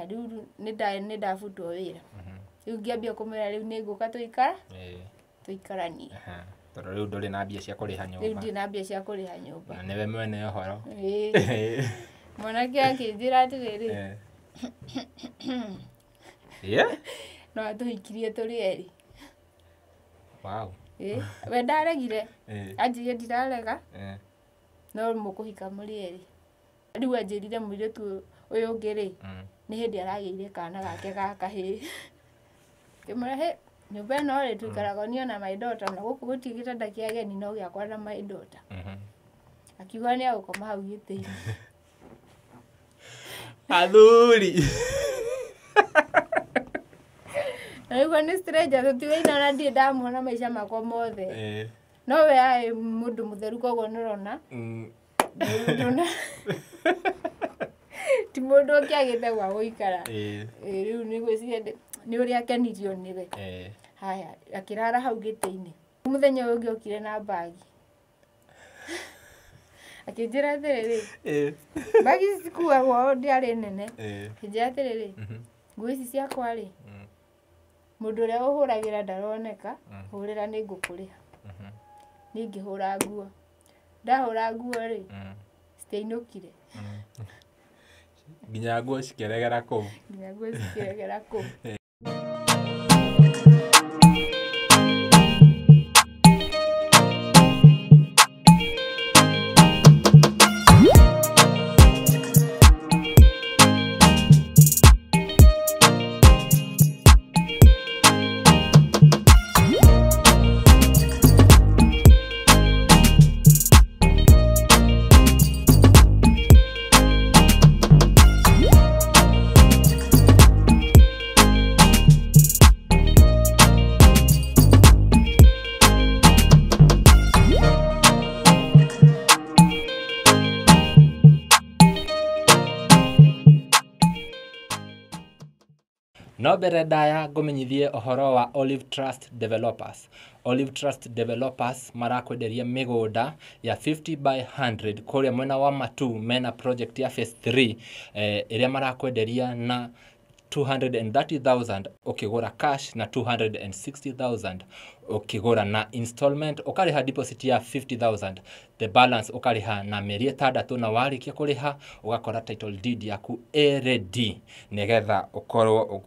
riu nindafutwo wira riu ngiambia kumera riu ninguka tuikara tuikarani tondå rä u ndå rä na mbia cia kå rä ha nyå riu ndi na mbia cia kuriha nyumba na nä we mwene å horo mwanake akinjira atiriri no atuhikirie turi eri we ndaregire anjire ndirarega no mukuhika muri eri riu anjirire muiritu uyu ungi ri ni hindi arageire kana gake ga kahii kimura nyumba ino ri tuikaraga nio na my daughter na guku guti gitanda kia geni no giakwa na my daughter akiuga ni agukoma hau giti-ini athuri Naigo ni stranger tutigaina na ndie ndamuona maisha makwa mothe no we ai mundu mutheru koguo nirona ndona ti mundu akiagite gwa guikara riu ni gwiciria ni uri akenirio niwe haya akirara hau giti-ini muthenya ungi okire na bagi akijira atiriri bagi cikuagwo ndiari nene akijira atiriri ngui ici ciakwa ri mundu uria uhuragira ndaroneka hurira ni ngukuriha ningihura nguo ndahura nguo ri citiinukire nginya nguo cikeregera kuu No mbere ndaya ngumenyithie ohoro wa Olive Trust Developers. Olive Trust Developers marakwenderia migunda ya 50 by 100 kuria mwena wa Matu mena project ya phase 3 iria marakwenderia na 230,000 ukigura cash na 260,000 ukigura na installment ukariha deposit ya 50,000 the balance ukariha na mieri 6 na warikia kuriha ugakora title deed yaku ready nigetha ukorwo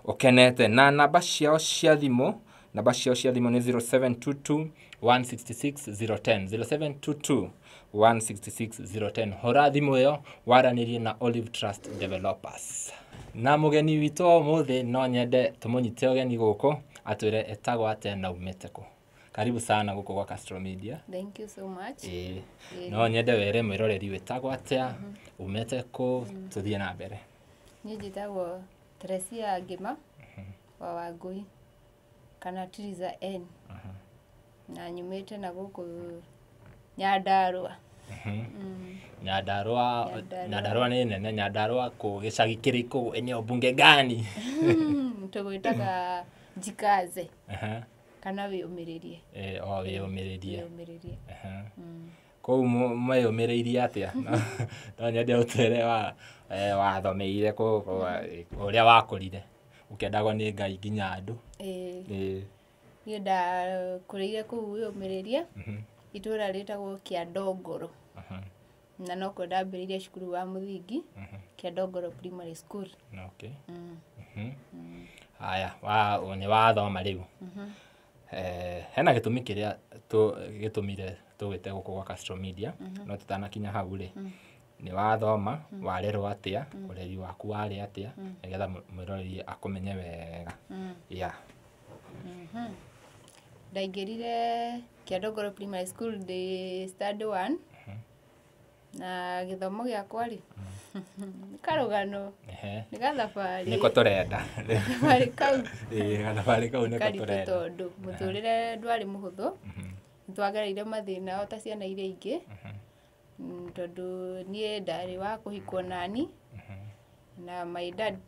ukenete na namba ciao cia thimu ni 0722 166 010 0722 166 hora thimu yo waranirie na Olive Trust Developers. Na mugeni wito muthe no nyende tumunyite ugeni guku atwire etagwo ate na umete ku. Karibu sana guku kwa Castro Media. Thank you so much. No nyende were mwiroreri wetagwo ate umete ku tuthie na mbere. Ni njitagwo Trizah Ngima wa Wangui kana Trizah N. Na nyumite na guku Nyandarua. Nyandarua ni nene. Nyandarua ku gicagi kiriku eneo bunge gani? Tugwitaga Njikaze kana wiyumiririe. Wiyumiririe. Kou mwiyumiririe atia? No nyende utere wathomeire ku uria wakurire ukendagwo ni Ngai nginya andu. Ni nda kurire ku wiyumiririe itura ritagwo Kiandongoro na no ko ndambiririe cukuru wa muthingi Kiandongoro Primary School. Okay. Haya ni wathoma riu hena gitumi kiria gitumire tugite guku kwa Castro Media no tutanakinya hau ri ni wathoma warerwo atia ureri waku wari atia nigetha mwiroreri akumenye wega ndaingirire Kiandongoro Primary School the study 1 na githomo giakwa ri karugano ni gathabari niko turenda bari kau gathabari kau niko turenda tondu muturire ndwari muhuthu twagereire mathina o ta ciana iria ingi tondu nie ndari wa kuhikwo nani na my dad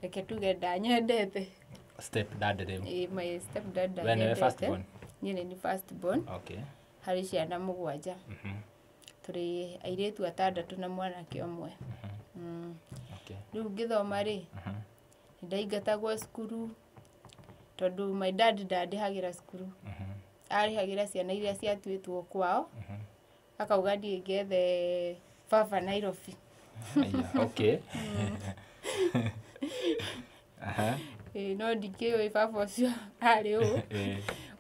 reke tuge ndanyendete step dad riu my step dad when you first born ni first born hari ciana mugwanja turi airetu atandatu na mwanake omwe riu ngithoma ri ndaingatagwo cukuru tondu my dad ndandihagira cukuru arihagira ciana iria ciatuitwo kwao akauga ndie ngethe baba Nairobi. Okay. No ndikiũĩ baba ũcio arĩ ũũ.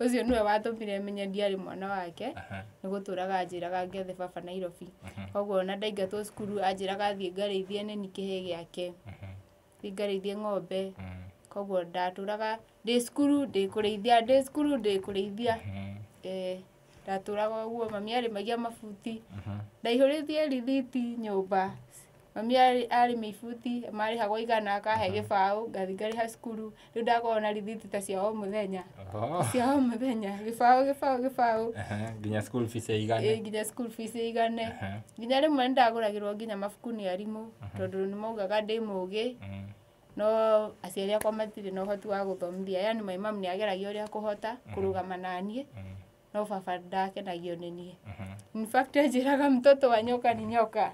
Ũcio nĩwe watũmire menye ndiarĩ mwana wake nĩ gũtũraga anjĩraga ngethe baba Nairobi. Koguo ona ndaingatwo cukuru anjĩraga thiĩ ngarĩithie nĩni kĩhĩ gĩake, thiĩ ngarĩithie ng'ombe. Koguo ndatũraga ndĩ cukuru ndĩkũrĩithia. Ndatũraga ũguo, mami arĩmagia mabuti, ndaihũrĩtie rithiti nyũmba. Mami arĩma ibuti, marĩhagwo 100 akahe gĩbaũ, ngathi ngarĩha cukuru. Rĩu ndakoragwo na rithiti ta cia o mũthenya. Cia o mũthenya, gĩbaũ. Nginya school fees ĩigane. Nginya school fees ĩigane. Nginya rĩmwe nĩndagũragĩrwo nginya mabuku nĩ arimũ, tondũ nĩmaugaga ndĩ mũũgĩ. No aciari akwa matirĩ na ũhoti wa gũthomithia. Yani my mom nĩageragia ũrĩa kũhota kũrũgama naniĩ. No baba ndakenagio nĩ niĩ. In fact anjĩraga mtoto wa nyoka ni nyoka.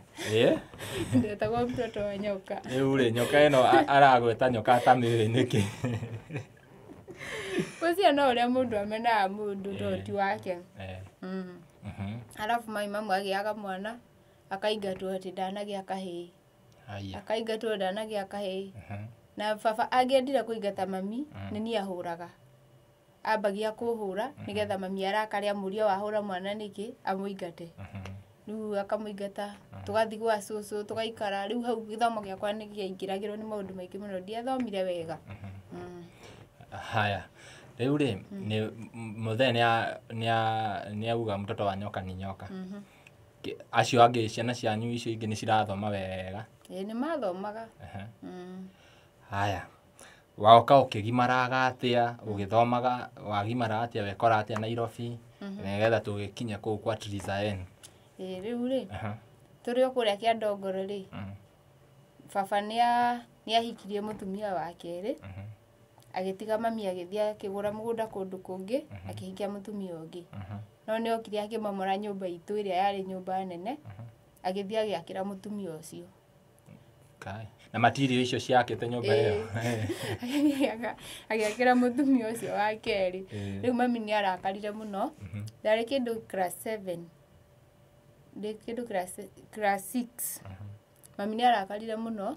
Ndetagwo mtoto wa nyoka. Rĩu rĩ, nyoka ĩno aragweta nyoka tamĩũĩ nĩkĩ? Ũcio no ũrĩa mũndũ amenaga mũndũ toti wake. Alafu my mom agĩaga mwana akaingatwo atĩ ndanagĩa kahĩĩ. Akaingatwo ndanagĩa kahĩĩ. Na baba angĩendire kũingata mami nĩ niĩ ahũraga. Ambagia kũhũra nĩgetha mami arakare amũrie wahũra mwana nĩkĩ amũingate. Rĩu akamũingata, tũgathi gwa cũcũ tũgaikara. Rĩu hau gĩthomo gĩakwa nĩkĩaingĩragĩrwo nĩ maũndũ maingĩ mũno, ndiathomire wega. Haya, rĩu rĩ mũthee nĩauga mtoto wa nyoka ni nyoka. Acio angĩ ciana cianyu icio ingĩ nĩcirathoma wega? Nĩmathomaga. Haya, waoka ũkĩgimaraga atĩa, ũgĩthomaga wagimara atĩa, wekora atĩa Nairobi, nĩgetha tũgĩkinye kũu kwa Trizah? Rĩu rĩ, tũrĩ o kũrĩa Kĩandongoro rĩ, baba nĩahikirie mũtumia wa kerĩ, agĩtiga mami agĩthiĩ akĩgũra mũgũnda kũndũ kũngĩ, akĩhikia mũtumia ũngĩ. No nĩokire akĩmomora nyũmba itũ ĩrĩa yarĩ nyũmba nene, agĩthiĩ agĩakĩra mũtumia ũcio. Na material icio ciakĩte nyũmba ĩyo? Agĩakĩra mũtumia ũcio wa kerĩ. Rĩu mami nĩarakarire mũno, ndarĩ kĩndũ class 7, ndĩ kĩndũ class 6. Mami nĩarakarire mũno,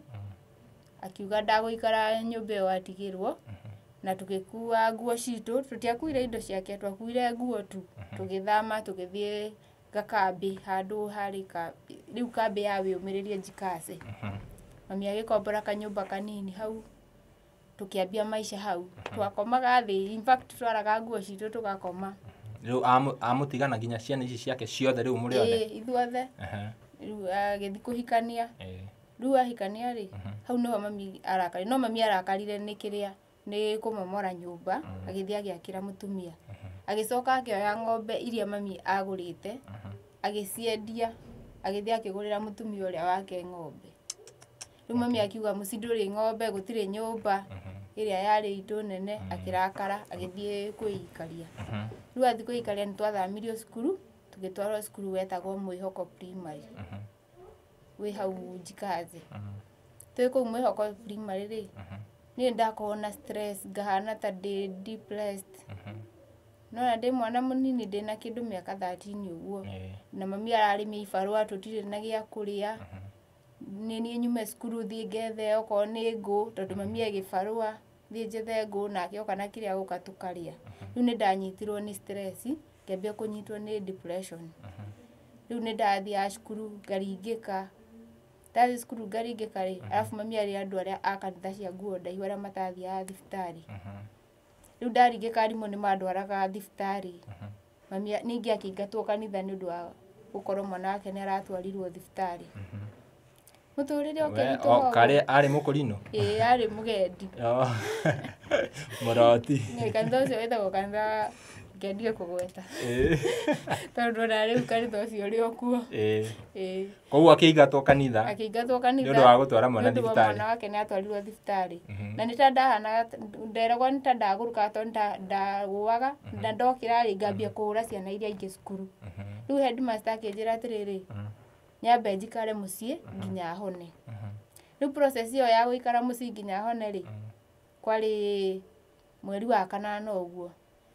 akiuga ndagũikara nyũmba ĩyo atigĩrwo, na tũgĩkua nguo citũ, tũtiakuire indo ciake, twakuire nguo tu, tũgĩthama tũgĩthiĩ gakambĩ handũ harĩ rĩu kambĩ ya wĩyũmĩrĩria njikaze. Mami agĩkombora kanyũmba kanini hau, tũkĩambia maica hau. Twakomaga thĩ, in fact twaraga nguo citũ tũgakoma. Rĩu amũtigana nginya ciana ici ciake ciothe rĩu mũrĩ othe? Ithuothe. Rĩu agĩthi kũhikania. Rĩu ahikania rĩ, hau nĩho mami arakarire. No mami arakarire nĩ kĩrĩa, nĩ kũmomora nyũmba, agĩthiĩ agĩakĩra mũtumia. Agĩcoka akĩoya ng'ombe iria mami agũrĩte, agĩciendia, agĩthiĩ akĩgũrĩra mũtumia ũrĩa wake ng'ombe. Rĩu mami akiuga mũci ndũrĩ ng'ombe, gũtirĩ nyũmba ĩrĩa yarĩ itũ nene, akĩrakara agĩthiĩ kwĩikaria. Rĩu athi kwĩikaria nĩtwathamirio cukuru, tũgĩtwarwo cukuru wetagwo Mwĩhoko Primary. Wĩ hau njikaze. Twĩ kũu Mwĩhoko Primary rĩ, niĩ ndakorwo na stress, ngahana ta ndĩ depressed. No na ndĩ mwana mũnini ndĩna kĩndũ mĩaka 13 ũguo. Na mami ararĩmia ibarũa tũtirĩ na gĩa kũrĩa. Niĩ nyume cukuru thiĩ ngethe okorwo nĩ ngũ, tondũ mami e gĩbarũa, thiĩ njethe ngũ nake oka na kĩrĩa gũka tũkarĩa. Rĩu nĩndanyitirwo nĩ stress, ngĩambia kũnyitwo nĩ depression. Rĩu nĩndathiaga cukuru ngaringĩka. Ndathiĩ cukuru ngaringĩka rĩ, alafu mami arĩ andũ arĩa a kanitha cia nguo ndaihu arĩa matathiaga thibitarĩ. Rĩu ndaringĩka arimũ nĩmandwaraga thibitarĩ. Mami ningĩ akĩingatwo kanitha nĩũndũ wa gũkorwo mwana wake nĩaratwarirwo thibitarĩ. Mũtũrĩre ũkĩritũha. Karĩ arĩ mũkũrinũ? Arĩ mũgendi. Mũroti. Kanitha ũcio wĩtagwo kanitha ngendie kũgweta. Tondũ ona rĩu kanitha ũcio ũrĩ o kuo. Koguo akĩingatwo kanitha? Akĩingatwo kanitha. Nĩũndũ wa gũtwara mwana thibitarĩ? Nĩũndũ wa mwana wake nĩatwarirwo thibitarĩ. Na nĩ ta ndahanaga, nderagwo nĩ ta ndagũrũkaga tondũ ndagũaga, na ndokĩra rĩ ngambia kũhũra ciana iria ingĩ cukuru. Rĩu headmaster akĩnjĩra atĩrĩrĩ, nyambe njikare mũciĩ nginya hone. Riu process iyo ya guikara muci nginya hone ri kwari mweri wa 8 uguo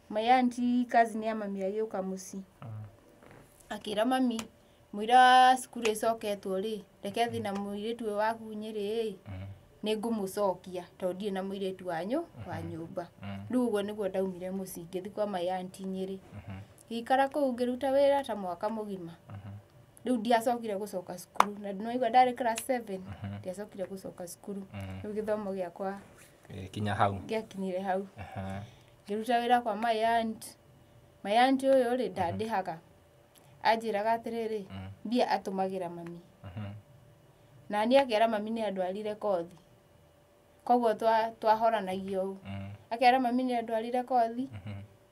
my auntie cousin ya mami agiuka muci akira mami mwira skuru icoketwo ri reke thi na muiritu waku Nyeri ningumucokia tondie na muiritu wanyu wa nyumba riu uguo niguo ndaumire muci ngithi kwa my auntie Nyeri ikara ku ngiruta wira ta mwaka mugima riu ndiacokire gucoka skuru na ndinoigwa ndari class 7 ndiacokire gucoka skuru riu githomo giakwa kinya hau giakinyire hau ngiruta wira kwa my auntie uyu ri ndandihaga ajiraga atiriri mbia atumagira mami na ni akera mami ni andwarire kothi koguo twahoranagio akera mami ni andwarire kothi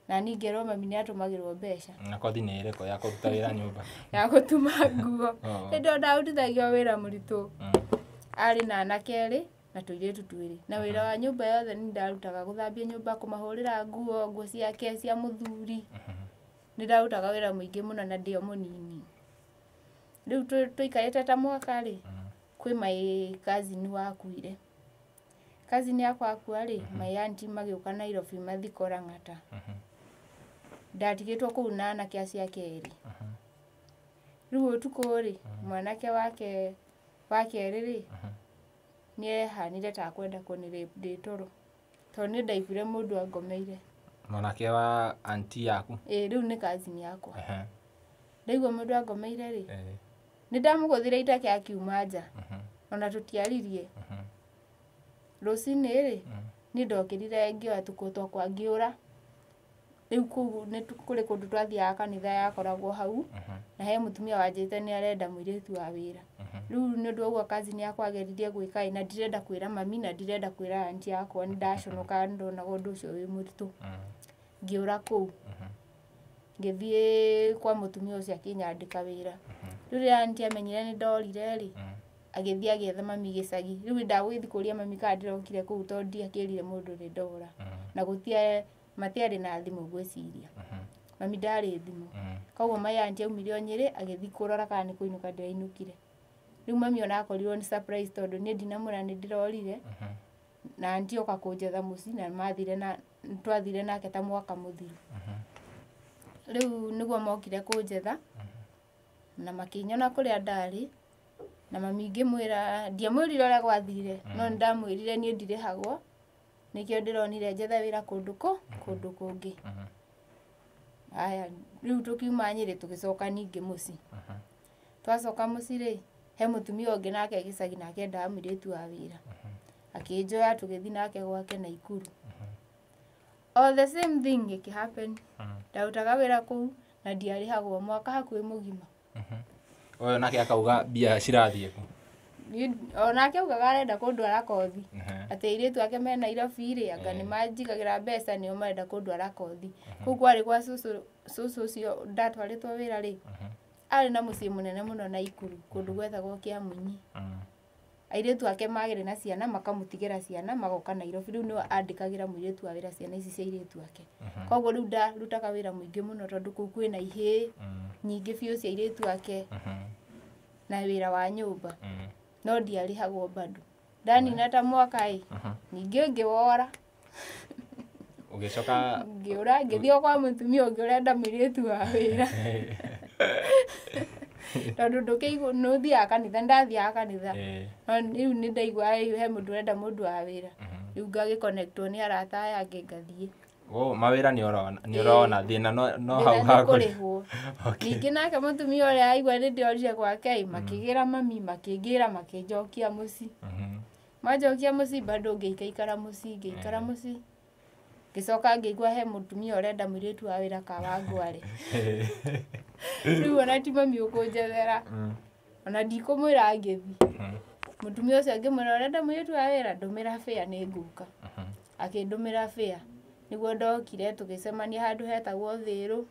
na ni ngero mami ni atumagirwo mbeca na kothi ni ireko ya kuruta wira nyumba ya gutuma nguo ndio ndautithagio wira muritu ari na anakeri na tuiretu twiri na wira wa nyumba yothe ni ndarutaga guthambia nyumba kumahurira nguo ciake cia muthuri ni ndarutaga wira muingi muno na ndio munini riu tuikarite ta mwaka ri kwi my cousin wakuire cousin yakwa akua ri my auntie magiuka Nairobi mathikora ngata ndatigitwo kuu na anake acia keri riu utuku ri mwanake wake ri nie hanire ta kwenda kunire nditoro to ni ndaigure mundu angomeire mwanake wa auntie yaku riu ni cousin yakwa ndaigua mundu angomeire ri ni ndamuguthire itake akiuma nja ona tutiaririe rucini ri ni ndokirire ngioya tuku twakwa ngiura riu kuu ni kuri kundu twathiaga kanitha yakoragwo hau na he mutumia wanjite ni arenda muiritu wa wira riu ni ndu uguo cousin yakwa ageririe gwika na ndirenda kwira mami na ndirenda kwira auntie yakwa ni ndaconoka ndona undu ucio wi muritu ngiura kuu ngithie kwa mutumia ucio akinyandika wira riu auntie amenyire ni ndorire ri agithie agetha mami gicagi riu ndagwithikuria mami ka ndirokire kuu tondi akirire mundu ri ndora na gutie matiari na thimu gwiciria mami ndari thimu koguo my auntie aumire Nyeri agithie kurora kana ni kuinuka ndirainukire riu mami ona akorirwo ni surprise tondu ni ndinamura ni ndirorire na auntie oka kunjetha muci na mathire na twathire nake ta mwaka muthiru riu niguo mokire kunjetha na makinyona kuria ndari na mami ngimwira ndiamwirire uria gwathire no ndamwirire ni ndirihagwo nikio ndironire njetha wira kundu kungi aya riu tukiuma Nyeri tugicoka ningi muci twacoka muci ri he mutumia ungi nake gicagi nake ndamwiritu wa wira akinjoya tugithi nake gwake na Ikuru all the same thing iki happen ndautaga wira kuu na ndiarihagwo mwaka hakui mugima oyo nake akauga bia cirathie ku onake ugaga arenda kundwara kothi ati iritu ake me Nairobi ri anga ni manjigagira mbeca ni marenda kundwara kothi kuu kwari kwa susu ucio ndatwaritwo wira ri ari na mucii munene muno na Ikuru kundu gwethagwo kia Muini airitu ake magire na ciana makamutigira ciana magoka Nairobi riu no andikagira muiritu wa wira ciana ici cia iritu ake koguo riu ndarutaga wira muingi muno tondu kuu kwina ihi nyingi biu cia iritu ake na wira wa nyumba no ndiarihagwo bado ndanina ta mwaka ningi ngiwora ugicoka ngiura ngithio kwa mutumia ungi urenda muiritu wa wira tondu ndukiigua nuthia kanitha ndathia kanitha riu ni ndaigua he mundu urenda mundu wa wira riu ngagiconnectwo ni arata aya angi ngathie mawira ni urona thina no hau hakurihwo ningi nake mutumia uria aigua ni ndiorire gwake makigira mami makingira makinjokia muci majokia muci bado ngiikara muci gicoka ngigua he mutumia urenda muiritu wa wira kawangware riu ona ti mami ukunjethera ona ndikumwira ngithi mutumia ucio ngimwira urenda muiritu wa wira ndumira fare ni nguka akindumira fare niguo ndokire tugicemania handu hetagwo Thiru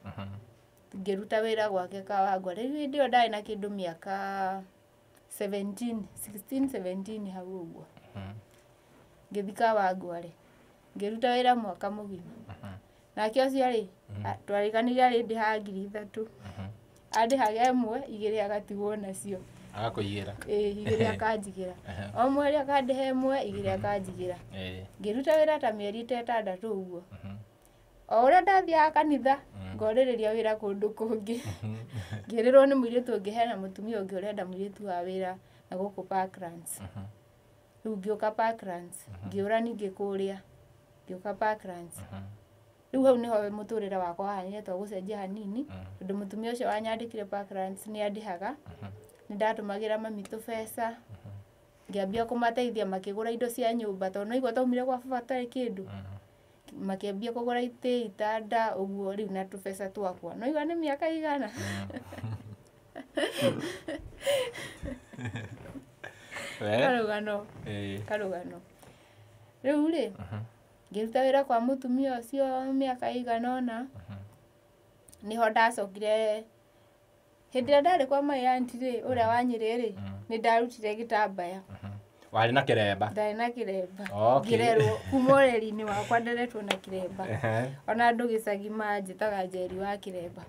ngiruta wira gwake Kawangware riu ndio ndai na kindu miaka 17 hau uguo ngithi Kawangware ngiruta wira mwaka mugima nake ucio ri twarikanire ri ndi ha 3,000 andi hage 1 2 agatigwo nacio Agakuigĩra. Igĩrĩ akanjigĩra. O mweri akandihe ĩmwe, igĩrĩ akanjigĩra. Ngĩruta wĩra ta mĩeri ta 6 ũguo. O ũrĩa ndathiaga kanitha, ngorĩrĩria wĩra kũndũ kũngĩ. Ngĩrĩrwo nĩ mũirĩtu ũngĩ hena mũtumia ũngĩ ũrenda mũirĩtu wa wĩra na gũkũ Parklands. Rĩu ngĩũka Parklands, ngĩũra ningĩ kũrĩa, ngĩũka Parklands. Rĩu hau nĩho mũtũrĩre wakwa wahanire twa gũcenjia hanini, tondũ mũtumia ũcio wanyandĩkire Parklands nĩandĩhaga, nĩndatũmagĩra mami tũbeca, ngĩambia kũmateithia makĩgũra indo cia nyũmba, tondũ naigua taumire gwa baba atarĩ kĩndũ. Makĩambia kũgũra itĩ, itanda, ũguo rĩu na tũbeca twakwa. Naigua nĩ mĩaka igana. Karũgano. Rĩu rĩ, ngĩruta wĩra kwa mũtumia ũcio mĩaka igana ũna, nĩho ndacokire, hĩndĩ ĩrĩa ndarĩ kwa my aunty rĩ, ũrĩa wa Nyĩrĩ rĩ, nĩndarutire gĩtambaya. Warĩ na kĩremba? Ndarĩ na kĩremba. Ngĩrerwo kuma ũreri-inĩ wakwa nderetwo na kĩremba. Ona andũ gĩcagi manjĩtaga Njeri wa kĩremba.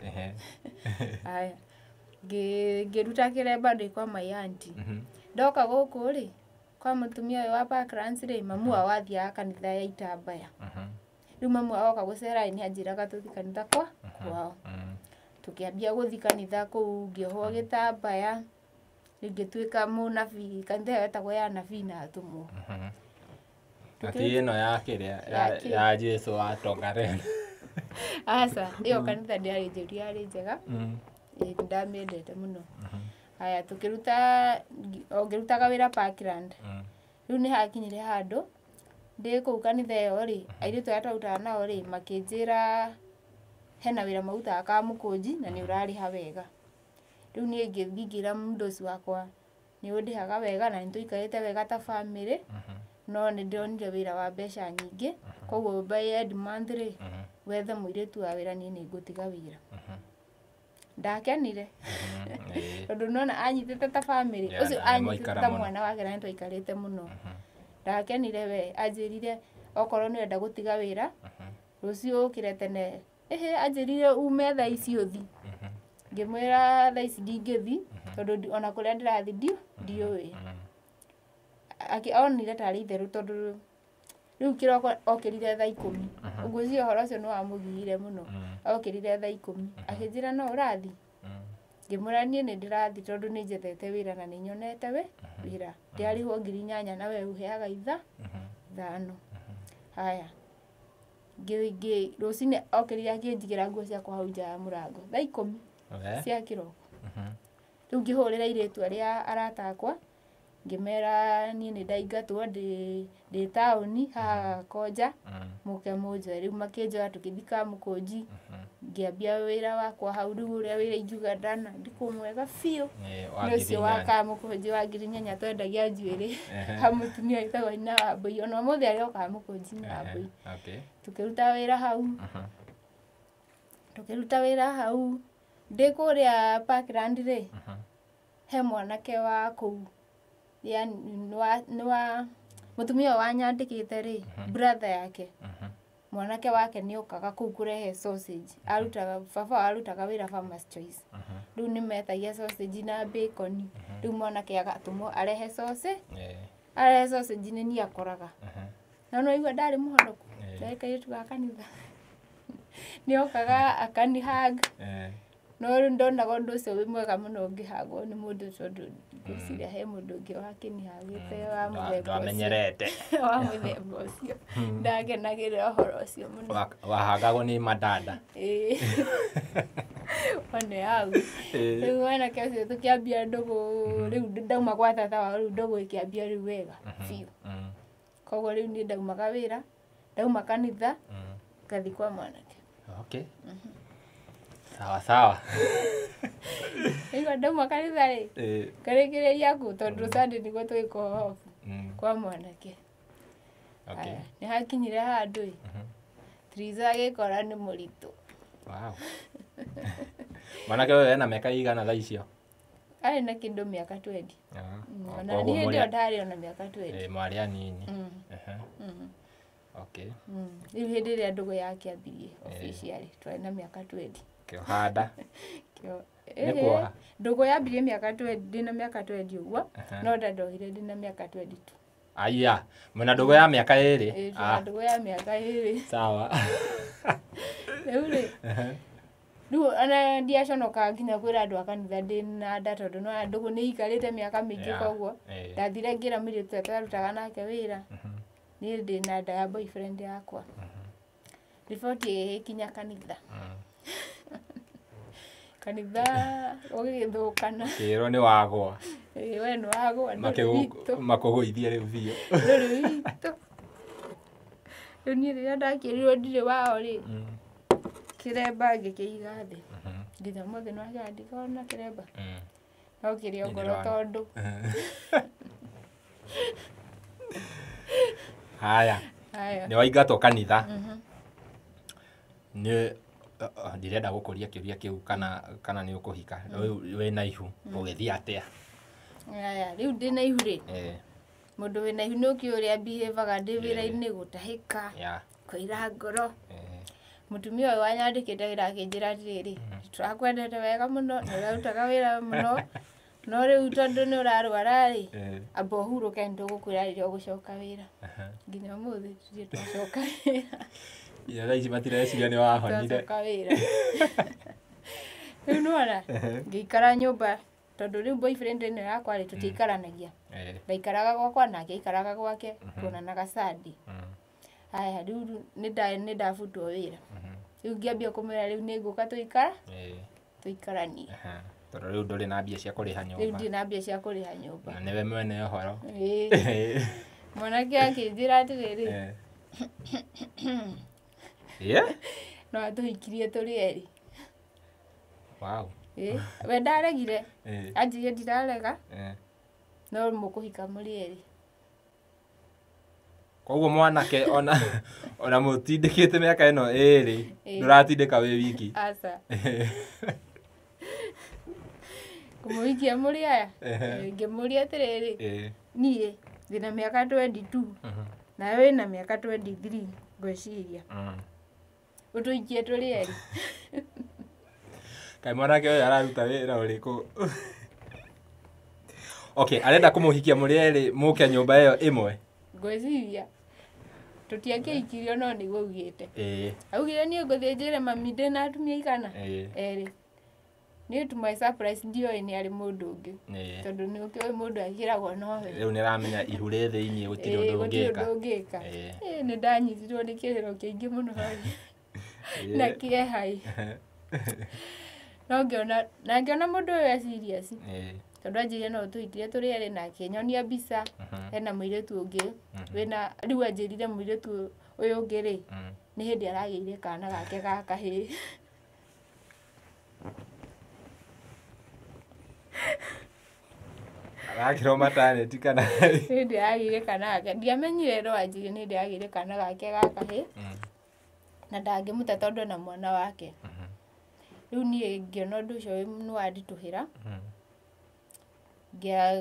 Haya. Ngĩruta kĩremba ndĩ kwa my aunty. Ndoka gũkũ rĩ, kwa mũtumia ũyũ wa Parklands rĩ, mamu wao athiaga kanitha ya itambaya. Rĩu mamu wao oka gũcera nĩanjĩraga tũthiĩ kanitha kwao. Tũkĩambia gũthiĩ kanitha kũu, ngĩohwo gĩtambaya. Ngĩtuĩka mũnabii, kanitha ĩyo yetagwo ya anabii na atũmwo. Ati ĩno ya kĩrĩa ya Jesũ wa Tongaren. Aca, ĩyo kanitha ndĩarĩ njũru, yarĩ njega. Nĩndamĩendete mũno. Haya, ngĩrutaga wĩra Parkland. Rĩu nĩhakinyire handũ ndĩ kũu kanitha ĩyo rĩ, airĩtu arĩa twarutaga nao rĩ, makĩnjĩra hena wĩra marutaga kamũkũnji na nĩũrarĩha wega. Rĩu niĩ ngĩthiĩ ngĩra mũndũ wakwa nĩũndĩhaga wega na nĩtũikarĩte wega ta bamĩrĩ, no nĩndĩronire wĩra wa mbeca nyingĩ, koguo by end month rĩ, wethe mũirĩtu wa wĩra niĩ nĩngũtiga wĩra. Ndakenire, tondũ nona anyitĩte ta bamĩrĩ, ũcio anyitĩte ta mwana wake na nĩtwaikarĩte mũno. Ndakenire we, anjĩrire okorwo nĩũrenda gũtiga wĩra, rũciũ ũkĩre tene. Anjĩrire ume thaa ici ũthi. Ngĩmwĩra thaa ici ndingĩthi, tondũ ona kũrĩa ndĩrathi ndiũĩ. Onire tarĩ itherũ tondũ rĩu kĩroko okĩrire thaa 10. Ngwĩciria ũhoro ũcio nĩwamũgiire mũno. Okĩrire thaa 10. Akĩnjĩra no ũrathi? Ngĩmwĩra niĩ nĩndĩrathi tondũ nĩnjethete wĩra na nĩnyonete wĩra. Ndĩarĩhwo 8,000 na we ũheaga 5,000. Haya. Rũcinĩ okĩrire akĩnjigĩra nguo ciakwa hau nja ya mũrango. Thaa 10 cia kĩroko. Rĩu ngĩhũrĩra airĩtu arĩa arata akwa, ngĩmera niĩ nĩndaingatwo ndĩ taũni haha Konja, mũke mũnjoe. Rĩu makĩnjoya tũgĩthiĩ kamũkũnji, ngĩambia wĩra wakwa hau. Rĩu ũrĩa wĩra ingiuga ndandĩkwo mwega biũ nĩ ũcio wa kamũkũnji wa 8,000 twendagia njuĩrĩ ha mũtumia wĩtagwo Nyina wa Mbũi, ona ũmũthĩ arĩ o kamũkũnji na Mbũi. Tũkĩruta wĩra hau ndĩ kũrĩa Parkland rĩ, he mwanake wa kũu, mũtumia wanyandĩkĩte rĩ, brother yake, mwanake wake nĩokaga kũu kũrehe sausage. Baba arutaga wĩra Farmers Choice. Rĩu nĩmetagia sausage na bacon. Rĩu mwanake agatũmwo arehe sausage. Arehe sausage nĩ niĩ akoraga. Na noigua ndarĩ mũhonoku, ndarĩ kairĩtu ga kanitha. Nĩokaga akanihag. No rĩu ndonaga ũndũ ũcio wĩ mwega mũno ngĩhagwo nĩ mũndũ tondũ ngwĩciria he mũndũ ũngĩ wakĩnihagĩte wa mũthemba ũcio. Ndakenagĩrĩra ũhoro ũcio mũno. Wahagagwo nĩ madada. One hau. Rĩu mwanake ũcio tũkĩambia ndũgũ, rĩu ndauma gwa tata wao, rĩu ndũgũ ĩkĩambia rĩu wega biũ. Koguo rĩu niĩ ndaumaga wĩra, ndauma kanitha, ngathiĩ kwa mwanake. Okay. Sawa. Rĩu ndauma kanitha rĩ, ngarĩkĩrĩria kũ tondũ Sunday nĩguo twĩkoo off kwa mwanake. Nĩhakinyire handũ ĩ, Trizah agĩkora nĩ mũritũ. Mwanake ũyũ ena mĩaka igana thaa icio? Arĩ na kĩndũ mĩaka 20. Ona niĩ hĩndĩ ĩyo ndarĩ ona mĩaka 20. Mwarĩ anini. Okay. Rĩu hĩndĩ ĩrĩa ndũgũ yakĩambirie officially twarĩ na mĩaka 20. Kĩohanda? Nikuoha. Ndugu yambirie miaka 20 ndina miaka 20 uguo no ndandohire ndina miaka 22. Aya, mwana ndugu ya miaka 2. Ndugu ya miaka 2. Sawa. Eure. Ndu ana ndiaconoka nginya kwira andu akanitha ndina nda tondu no ndugu ni ikarite miaka mingi koguo ndathire ngira miritu atarutaga nake wira ni ndina nda ya boyfriend yakwa riboti ikinya kanitha kanitha ugithukana kiro ni wagwa we ni wagwa makuguithia riu biu riu ni riria ndakirirwo ndiri wao ri kiremba ngikiiga thi nginya mothe no akiandika na kiremba no kirio ngoro tondu haya ni waigatwo kanitha ni ndirenda gukuria kiuria kiu kana ni ukuhika we na ihu ugithia atia haya riu ndi na ihu ri mundu we na ihu no kiuria behavior ndi wira-ini gutahika kuira ngoro mutumia uyu wanyandikite wira akinjira atiriri turakwendete wega muno na urarutaga wira muno no riu tondu ni urarwara ri amba uhuruke ndugukwira riria ugucoka wira nginya muthi tuthie twacoka wira ya ici matireciria ni wahonire twacoka wira riu nuona ngikara nyumba tondu riu boyfriend ni yakwa ri tutiikaranagia ndaikaraga gwakwa nake aikaraga gwake tuonanaga Sunday haya riu ni ndabutwo wira riu ngiambia kumwira riu ni nguka tuikaranie tondu riu nduri na mbia cia kuriha nyumba riu ndi na mbia cia kuriha nyumba na niwe mwene uhoro mwanake akinjira atiriri no atuhikirie turi eri wow we ndaregire anjirie ndirarega no mukuhika muri eri koguo mwanake ona mutindikite miaka ino iri nduratindika wi wiki asa kumuhikia muri aya ngimuria atiriri nie ndina miaka 22 na we na miaka 23 ngwiciria utuikie turi eri kai mwanake uyu araruta wira uriku okay arenda kumuhikia muri eri muke nyumba iyo imwe ngwiciria tutiakiikirio no niguo ugite augire ni nguthie njire mami ndina atumia igana eri ni to my surprise ndio ni ari mundu ungi tondu ni ukioi mundu agiragwo no we riu niramenya ihu ri thiini gutiri undu ungika ni ndanyitirwo ni kiriro kiingi muno na kiehai no ngiona mundu uyu serious tondu anjirie no tuikirie turi eri na kinyonia mbica hena muiritu ungi wina riu anjirire muiritu uyu ungi ri ni hindi arageire kana gake gakahi arakirwo maternity kana hindi agire kana gake ndiamenyire ro anjire ni ndi agire kana gake gakahi na ndangimuta tondu na mwana wake riu nie ngiona undu ucio ni wandituhira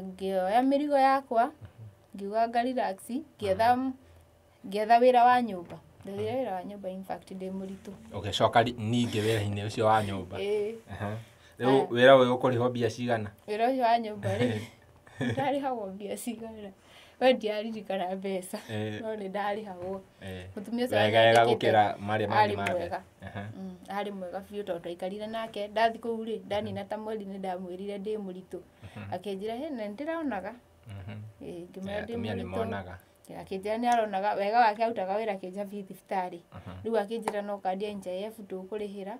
ngioya mirigo yakwa ngiuga nga relax ngietha wira wa nyumba ndathire wira wa nyumba in fact ndi muritu ugicoka ningi wira-ini ucio wa nyumba riu wira uyu ukuriho mbia cigana wira ucio wa nyumba ri ndarihagwo mbia cigana we ndiaririkana mbeca no ni ndarihagwo mutumia ucio wega gukira maria mangĩ make ari mwega biũ tondu twaikarire nake ndathi kũu ri ndanina ta mweri ni ndamwirire ndi muritu akinjira hena ndiraonaga ngimwira ndi muritu akinjira ni aronaga wega wake autaga wira kinja thibitari riu akinjira no kandi ya NHIF tukurihira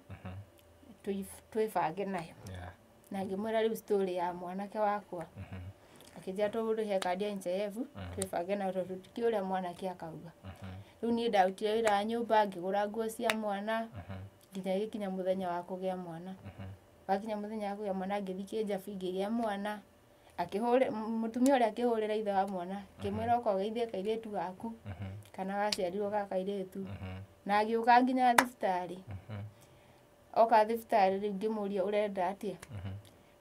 twibange nayo na ngimwira riu story ya mwanake wakwa akinjira turihe kandi ya NHIF twibange nayo tondu tukiuria mwanake akauga riu ni ndautire wira wa nyumba ngigura nguo cia mwana nginya gikinya muthenya wa kugia mwana wakinya muthenya wa kugia mwana ngithiki njabi ngigia mwana akihore mutumia uria akihurira ithe wa mwana kimwira uko geithie kairitu gaku kana gaciarirwo ga kairitu na agiuka nginya thibitari oka thibitari riu ngimuria urenda atia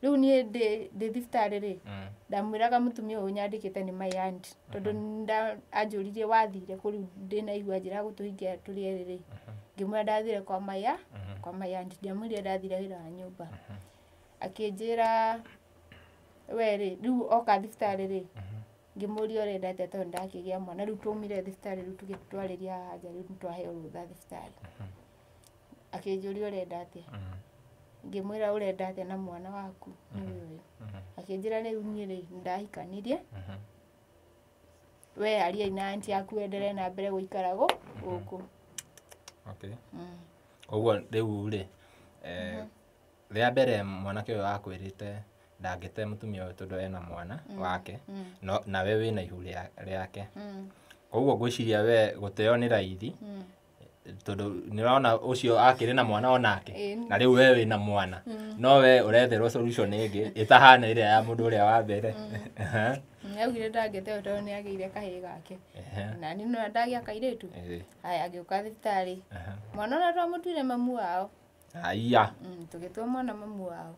riu ni ndi thibitari ri ndamwiraga mutumia uyu nyandikite ni my aunt tondu anjuririe wathire kuri ndina igua njira gutuhikia turi eri ri ngimwira ndathire kwa my aunt ndiamwire ndathire wira wa nyumba akĩnjĩra we rĩ rĩu oka thibitarĩ rĩ ngĩmũria ũrenda atĩa tondũ ndakĩgĩa mwana rĩu twaumire thibitarĩ rĩu tũgĩtwarĩria haja rĩu twaheo rũtha thibitarĩ akĩnjũria ũrenda atĩa ngĩmwĩra ũrenda atĩa na mwana waku nĩwe akĩnjĩra rĩu niĩ rĩ ndahikanirie we aria na aunti yaku endelee na mbere gũikara gũkũ koguo rĩu rĩ rĩa mbere mwanake ũyũ akwĩrĩte ndangĩte mũtumia ũyũ tondũ ena mwana wake na we wĩna ihu rĩake koguo ngwĩciria we gũteo nĩ raithi tondũ nĩũrona ũcio akĩrĩ na mwana onake na rĩu we wĩna mwana no we ũretherwo solution ĩngĩ ĩtahana ĩrĩa ya mũndũ ũrĩa wa mbere nĩaugire ndangĩteo tondũ nĩagĩire kahĩĩ gake na niĩ no ndagĩa kairĩtu haya agĩũka thibitarĩ mwana ũrĩa twamũtuire mamu wao tũgĩtua mwana mamu wao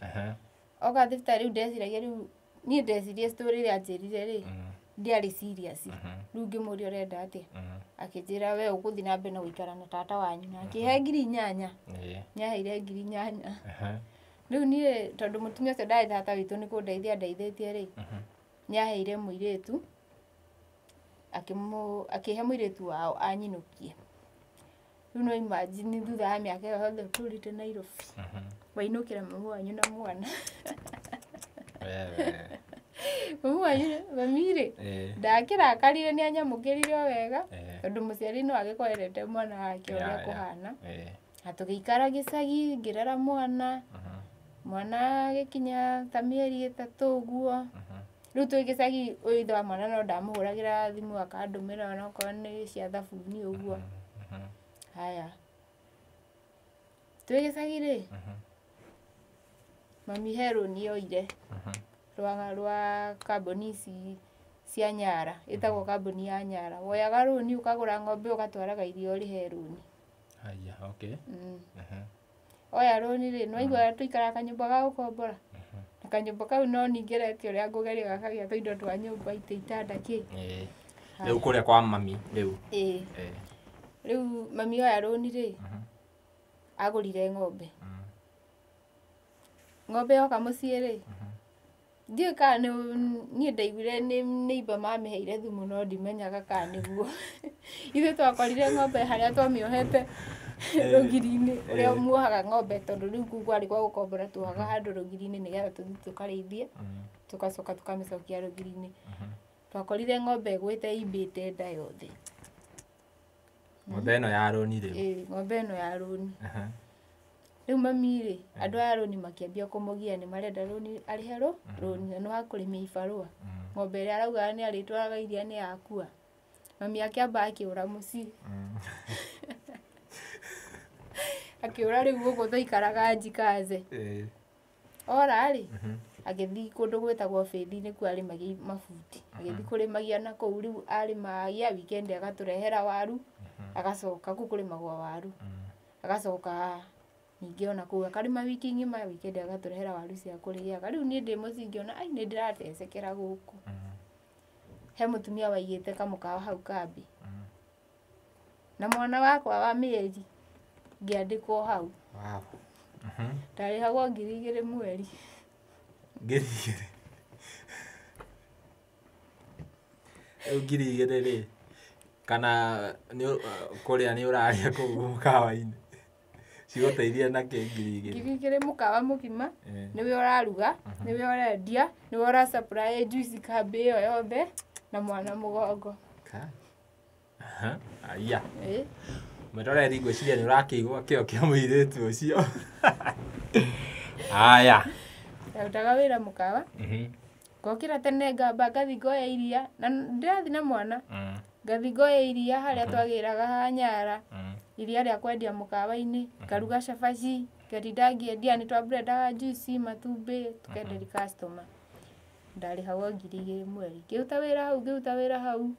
oka thibitarĩ rĩu ndeciragia rĩu niĩ ndecirie story ĩrĩa anjĩrire rĩ ndiarĩ serious rĩu ngĩmũria ũrenda atĩa akĩnjĩra we ũgũthiĩ na mbere na gũikara na tata wanyu na akĩhe 8,000 nĩaheire 8,000 rĩu niĩ tondũ mũtumia ũcio ndarĩ tata witũ nĩ kũndeithia ndeithĩtie rĩ nĩaheire mũirĩtu akĩhe mũirĩtu wao anyinũkie rĩu no imagine thutha wa mĩaka ĩyo yothe tũrĩte Nairobi wainũkĩra mamu wanyu na mwana mamu wanyu mamirĩ ndakĩrakarire nĩanyamũkĩrire o wega tondũ mũciari no agĩkorete mwana wake ũrĩa kũhana na tũgĩikara gĩcagi ngĩrera mwana agĩkinya ta mĩeri 3 ũguo rĩu twĩ gĩcagi ũyũ ithe wa mwana no ndamũhũragĩra thimũ akandũmĩra onakorwo nĩ cia thabuni ũguo haya twĩ gĩcagi rĩ mami he rũni yoire rwa kambuni ici cia Nyara ĩtagwo kambuni ya Nyara woyaga rũni ũkagũra ng'ombe ũgatwaraga irio rĩhe rũni oya rũni rĩ nĩwaigua tũikara kanyũmba ga gũkombora na kanyũmba kau no ningĩrete ũrĩa ngũgeria gakagĩa tũindo twa nyũmba itĩ itanda kĩ rĩu kũrĩa kwa mami rĩu rĩu mami oya rũni rĩ agũrire ng'ombe yoka mũciĩ rĩ ndiũĩ kana niĩ ndaiguire nĩ iba mamĩheire thumu no ndimenyaga kana nĩguo ithuĩ twakorire ng'ombe harĩa twamĩohete rũgiri-inĩ ũrĩa muohaga ng'ombe tondũ rĩu kũu kwarĩ kwa gũkombora tuohaga handũ rũgiri-inĩ nĩgetha tũthiĩ tũkarĩithie tũgacoka tũkamĩcokia rũgiri-inĩ twakorire ng'ombe ĩgwĩte imbĩte nda yothe ng'ombe ĩno ya rũni rĩu ng'ombe ĩno ya rũni rĩu mami rĩ andũ aya rũni makĩambia kũmũgia nĩ marenda rũni arĩhe rũni na nĩ wa kũrĩmia ibarũa ng'ombe ĩrĩa araugaga nĩ arĩtwaraga iria nĩ yakua mami akĩamba akĩũra mũciĩ akĩũra rĩu gũkũ twaikaraga njikaze ora rĩ agĩthiĩ kũndũ gwĩtagwo bĩthi-inĩ kuo arĩmagia mabuti agĩthiĩ kũrĩmagia na kũu rĩu arĩmagia weekend agatũrehera waru agacoka kũu kũrĩmagwo waru agacoka ningĩ ona kũu akarĩma wiki ng'ima weekend agatũrehera waru cia kũrĩaga rĩu niĩ ndĩ mũciĩ ngĩona nĩ ndĩratecekera gũkũ he mũtumia waigĩte kamũkawa hau kambi na mwana wakwa wa mĩeri ngĩandĩkwo hau ndarĩhagwo 2,000 mweri 2,000 2,000 rĩ kana kũrĩa nĩ ũrarĩa kũu mũkawa-inĩ cigũteithia na kĩ 2,000 mũkawa mũgima nĩwe ũraruga nĩwe ũrendia nĩwe ũra supply juice kambi ĩyo yothe na mwana mũgongo aya mwĩroreri ngwĩciria nĩ ũrakĩigua kĩo kĩa mũirĩtu ũcio aya ndutaga wĩra mũkawa ngokĩra tene ngamba ngathiĩ ngoya iria na ndĩrathiĩ na mwana ngathiĩ ngoya iria harĩa twagĩraga ha Nyara iria rĩa kwendia mũkawa-inĩ ngaruga cabaci ngatinda ngĩendia nĩ twambrendaga juice matumbĩ tũkenderia customer ndarĩhagwo 2,000 mweri ngĩruta wĩra hau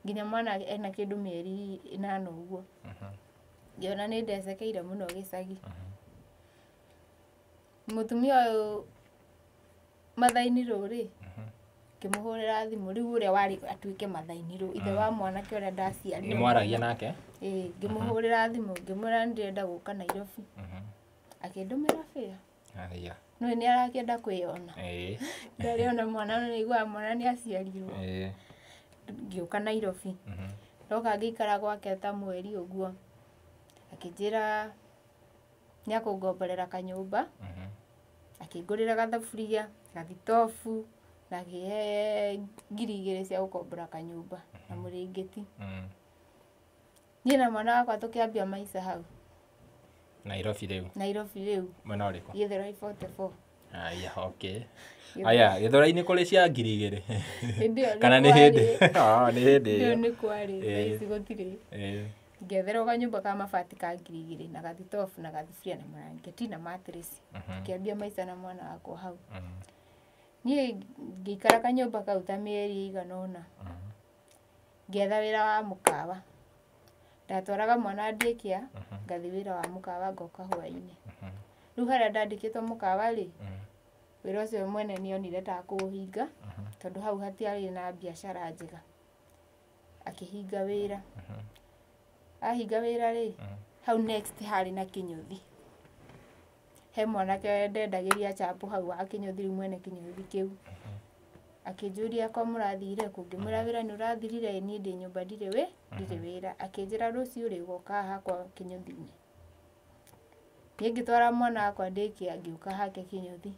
nginya mwana ena kĩndũ mĩeri 8 ũguo ngĩona nĩ ndecekeire mũno gĩcagi mũtumia ũyũ mathainĩ rũrĩ ngĩmũhũrĩra thimũ rĩu ũrĩa warĩ atuĩke mathainĩ rũ ithe wa mwanake ũrĩa ndaciarire nĩ mwaragia nake ngĩmũhũrĩra thimũ ngĩmwĩra nĩ ndĩrenda gũka Nairobi akĩndũmĩra fare no ni arakenda kwiyona ndariona mwana no igwa mwana ni aciarirwo ngiuka Nairobi ndoka ngikara gwake ta mweri uguo akijira ni akungomborera kanyumba akingurira gathaburia gathitofu na gihe ngiri 2 cia gukombora kanyumba na muringiti ni na mwana wakwa tukiambia maica hau Nairobi riu mwana uriko Githurai 44 aya okay aya Githurai-ini kuri cia ngiri 2 kana ni hindi ni hindi ni kwari isi gutiri ngethera kanyumba ka mabati ka ngiri 2 na gathitofu na gathuburia na marangeti na matress tukiambia maica na mwana wakwa hau ni ngikara kanyumba kau ta mieri iganona ngetha wira wa mukawa ndatwaraga mwana ndikia ngathi wira wa mukawa ngoka hwaini riu haria ndandikitwo mukawa ri wira ucio mwene ni onire ta kuhinga tondu hau hatiari na biashara njega akihinga wira ahinga wira ri hau next hari na kinyuthi he mwanake ndendagiria chapu hau wa kinyuthi mwene kinyuthi kiu akijuria kwa murathire kungimura wira ni urathirire ni ndi nyumba ndire wira akinjira rucio ri goka hakwa kinyuthi-ini ngitwara mwana akwa ndikia ngiuka hake kinyuthi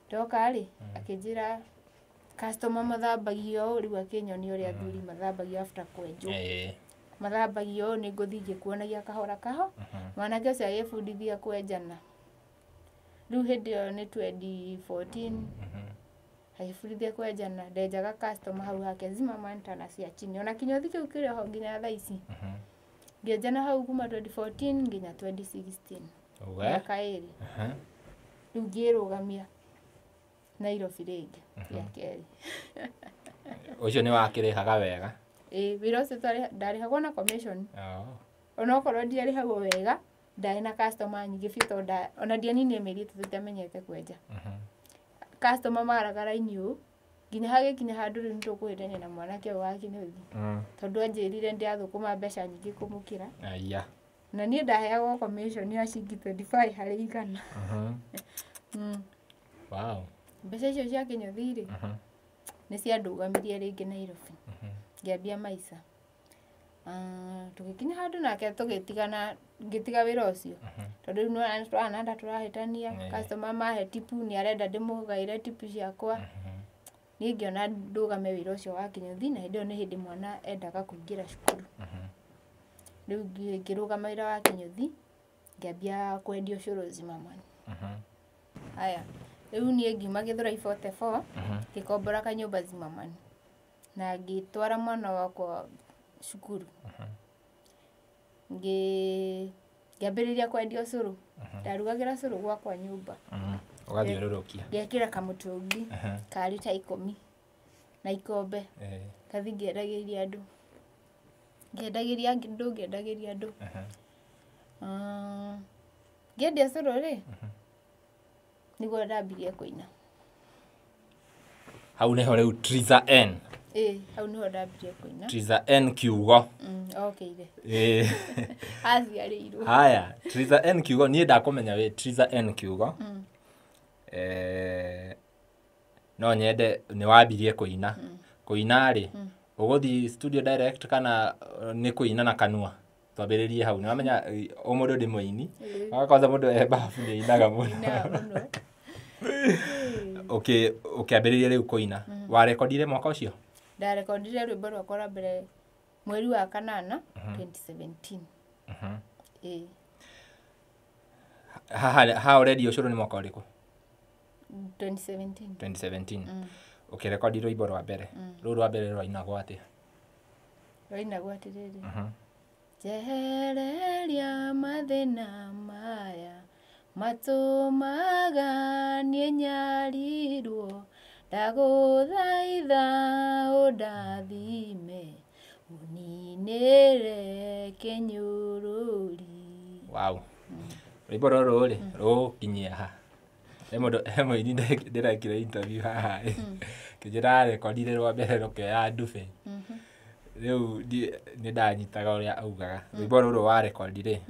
ndoka ri akinjira customer mathambagio riu akinyoni uria thuri mathambagio after kwenjwo mathambagio ni nguthi ngikuonagia kahora kaho mwanake ucio agifundithia kwenjana riu hindi yo ni 2014 agifundithia kwenjana ndenjaga customer hau hake zima mantana cia chini ona kinyuthi kiu kiri ho nginya thaa ici ngenjana hau kuma 2014 nginya 2016 miaka iri riu ngirugamia Nairobi ringi ya keri ucio ni wakirihaga wega wira ucio ndarihagwo na commission ona okorwo ndiarihagwo wega ndari na customer nyingi bito ona ndianini meri tutamenyete kwenja customer magaragara-ini u nginya hagikinya handu riu nitukuhitania na mwanake wa kinyuthi tondu anjirire ndiathukuma mbeca nyingi kumukira na ni ndaheagwo commission ya ciringi 25 hari igana wow mbeca icio cia kinyuthi ri ni cia ndugamirie ringi Nairobi ngiambia maica tugikinya handu nake tugitigana ngitiga wira ucio tondu riu ananda turahitania customer mahe tipu ni arenda ndimugaire tipu ciakwa ni ngiona ndugame wira ucio wa kinyuthi na hindi ni hindi mwana endaga kuingira cukuru riu ngirugama wira wa kinyuthi ngiambia kwendia ucuru zimamani haya riu ni ngiuma Githurai 44 ngikombora kanyumba zimamani na ngitwara mwana wakwa cukuru ngiambiriria kwendia ucuru ndarugagira ucuru gwakwa nyumba ugathiururukia ngekira kamutungi ka lita 10 na ikombe kathi ngiendagiria andu ngendia ucuru ri niguo ndambirie kuina hau niho riu Trizah N hau niho ndambirie kuina Trizah N kiugo okay aciarirwo haya Trizah N kiugo ni ndakumenya we Trizah N kiugo no nyende ni wambirie kuina ri uguthi studio direct kana ni kuina na kanua twambiririe hau ni wamenya o mundu ndi muini kwanza mundu bafu ni inaga muno okay ambiririe riu kuina wa recordire mwaka ucio nda recordire rwimbo rwakwa rwa mbere mweri wa kanana 2017 ha already ucuru ni mwaka uriku 2017 okay record rwimbo rwa mbere ru rwa mbere rwainagwo atia riri jehereria mathina maya matumaga nie nyarirwo ndaguthaitha undathime uninire kinyururi wow rwimbo ruru ri rukinyia ha hemo ini ndirekire interview haha kijira recordire rwa mbere rukioya ndufe riu ni ndanyitaga uria augaga rwimbo ruru wa recordire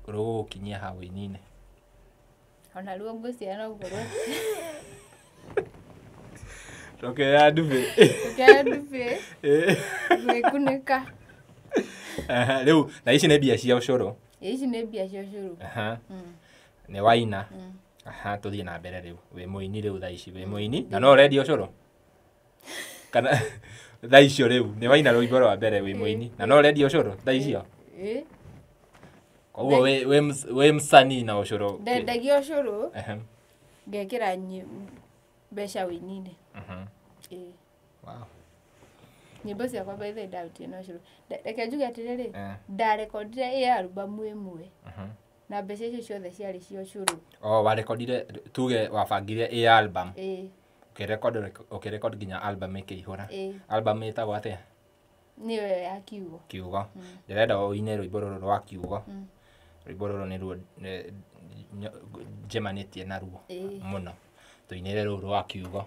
rugukinyia ha wini-ini ona ruo nguciana ngorwo Rokea ndubi gwikunĩka rĩu na ici nĩ mbia cia ũcũrũ ici nĩ mbia cia ũcũrũ nĩ waina tũthiĩ na mbere rĩu wĩ mũini rĩu thaa ici wĩ mũini na no ũrendia ũcũrũ kana thaa icio rĩu nĩ waina rwĩmbo rwa mbere wĩ mũini na no ũrendia ũcũrũ thaa icio koguo wĩ msanii na ũcũrũ ndendagia ũcũrũ ngekĩra mbeca wĩini-inĩ wow nyĩmbo ciakwa baithe ndarutie na ũcũrũ reke njuge atĩrĩrĩ ndarekondire albamu ĩmwe na mbeca icio ciothe ciarĩ cia ũcũrũ warekondire tuge wabangire album ũkĩrekondi nginya album ĩkĩihũra album ĩtagwo atĩa nĩyo ya kiugo ndĩrenda ũine rwĩmbo rũrũ rwa kiugo rwĩmbo rũrũ nĩruo njemanĩtie naruo mũno tũinĩre rũrũ rwa kiugo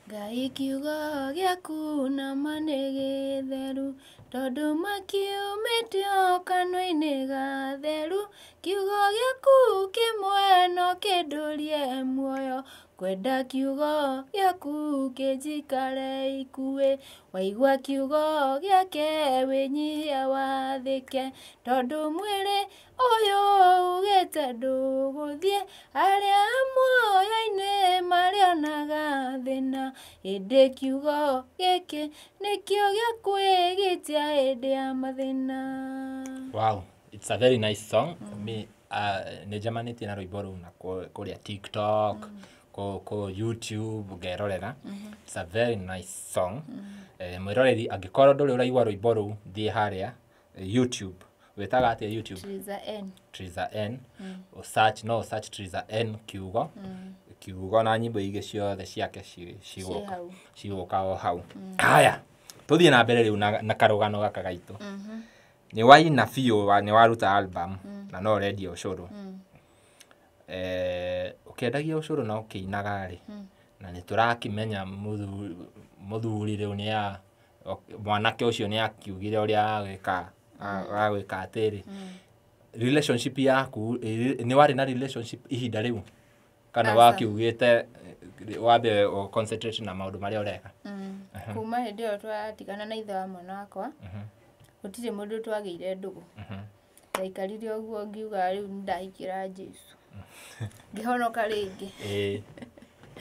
Ngai kiugo gĩaku na nĩ gĩtheru tondũ makiumĩte o kanua-inĩ gatheru kiugo gĩaku kĩmwe no kĩndũrie muoyo kwenda kiugo gĩaku kĩnjikare ikuĩ waigua kiugo gĩake wĩnyihia wathĩke tondũ mwĩrĩ ũyũ ugĩte ndũgũthiĩ arĩa muoyo-inĩ marĩonaga thĩna ĩndĩ kiugo gĩkĩ nĩkĩo gĩa kwĩgĩtia hĩndĩ ya mathĩna. Wow, it's a very nice song. Me nĩnjemanĩtie na rwĩmbo rũu na kũrĩa TikTok ko YouTube ngerorera. It's a very nice song. Mwĩroreri angĩkorwo ndũrĩ ũraigua rwĩmbo rũu thiĩ harĩa YouTube wĩtaga atĩa YouTube Trizah N search Trizah N kiugo kiugo na nyimbo igĩ ciothe ciake cigũka o hau. Haya tũthiĩ na mbere rĩu na karũgano gaka gaitũ. Nĩ waina biũ nĩ waruta album na no ũrendia ũcũrũ. Ũkĩendagia ũcũrũ na ũkĩinaga rĩ na nĩ tũrakĩmenya mũthuri rĩu nĩ ya mwanake ũcio nĩ akiugire ũrĩa agwĩka atĩrĩ relationship yaku nĩ warĩ na relationship ihinda rĩu kana wakiugĩte wambe concentrate na maũndũ marĩa ũreka kuma hĩndĩ ĩyo twatigana na ithe wa mwana wakwa gũtirĩ mũndũ twagĩire ndũgũ ndaikarire ũguo ngiuga rĩu ndahikĩra Jesũ ngĩhonoka rĩngĩ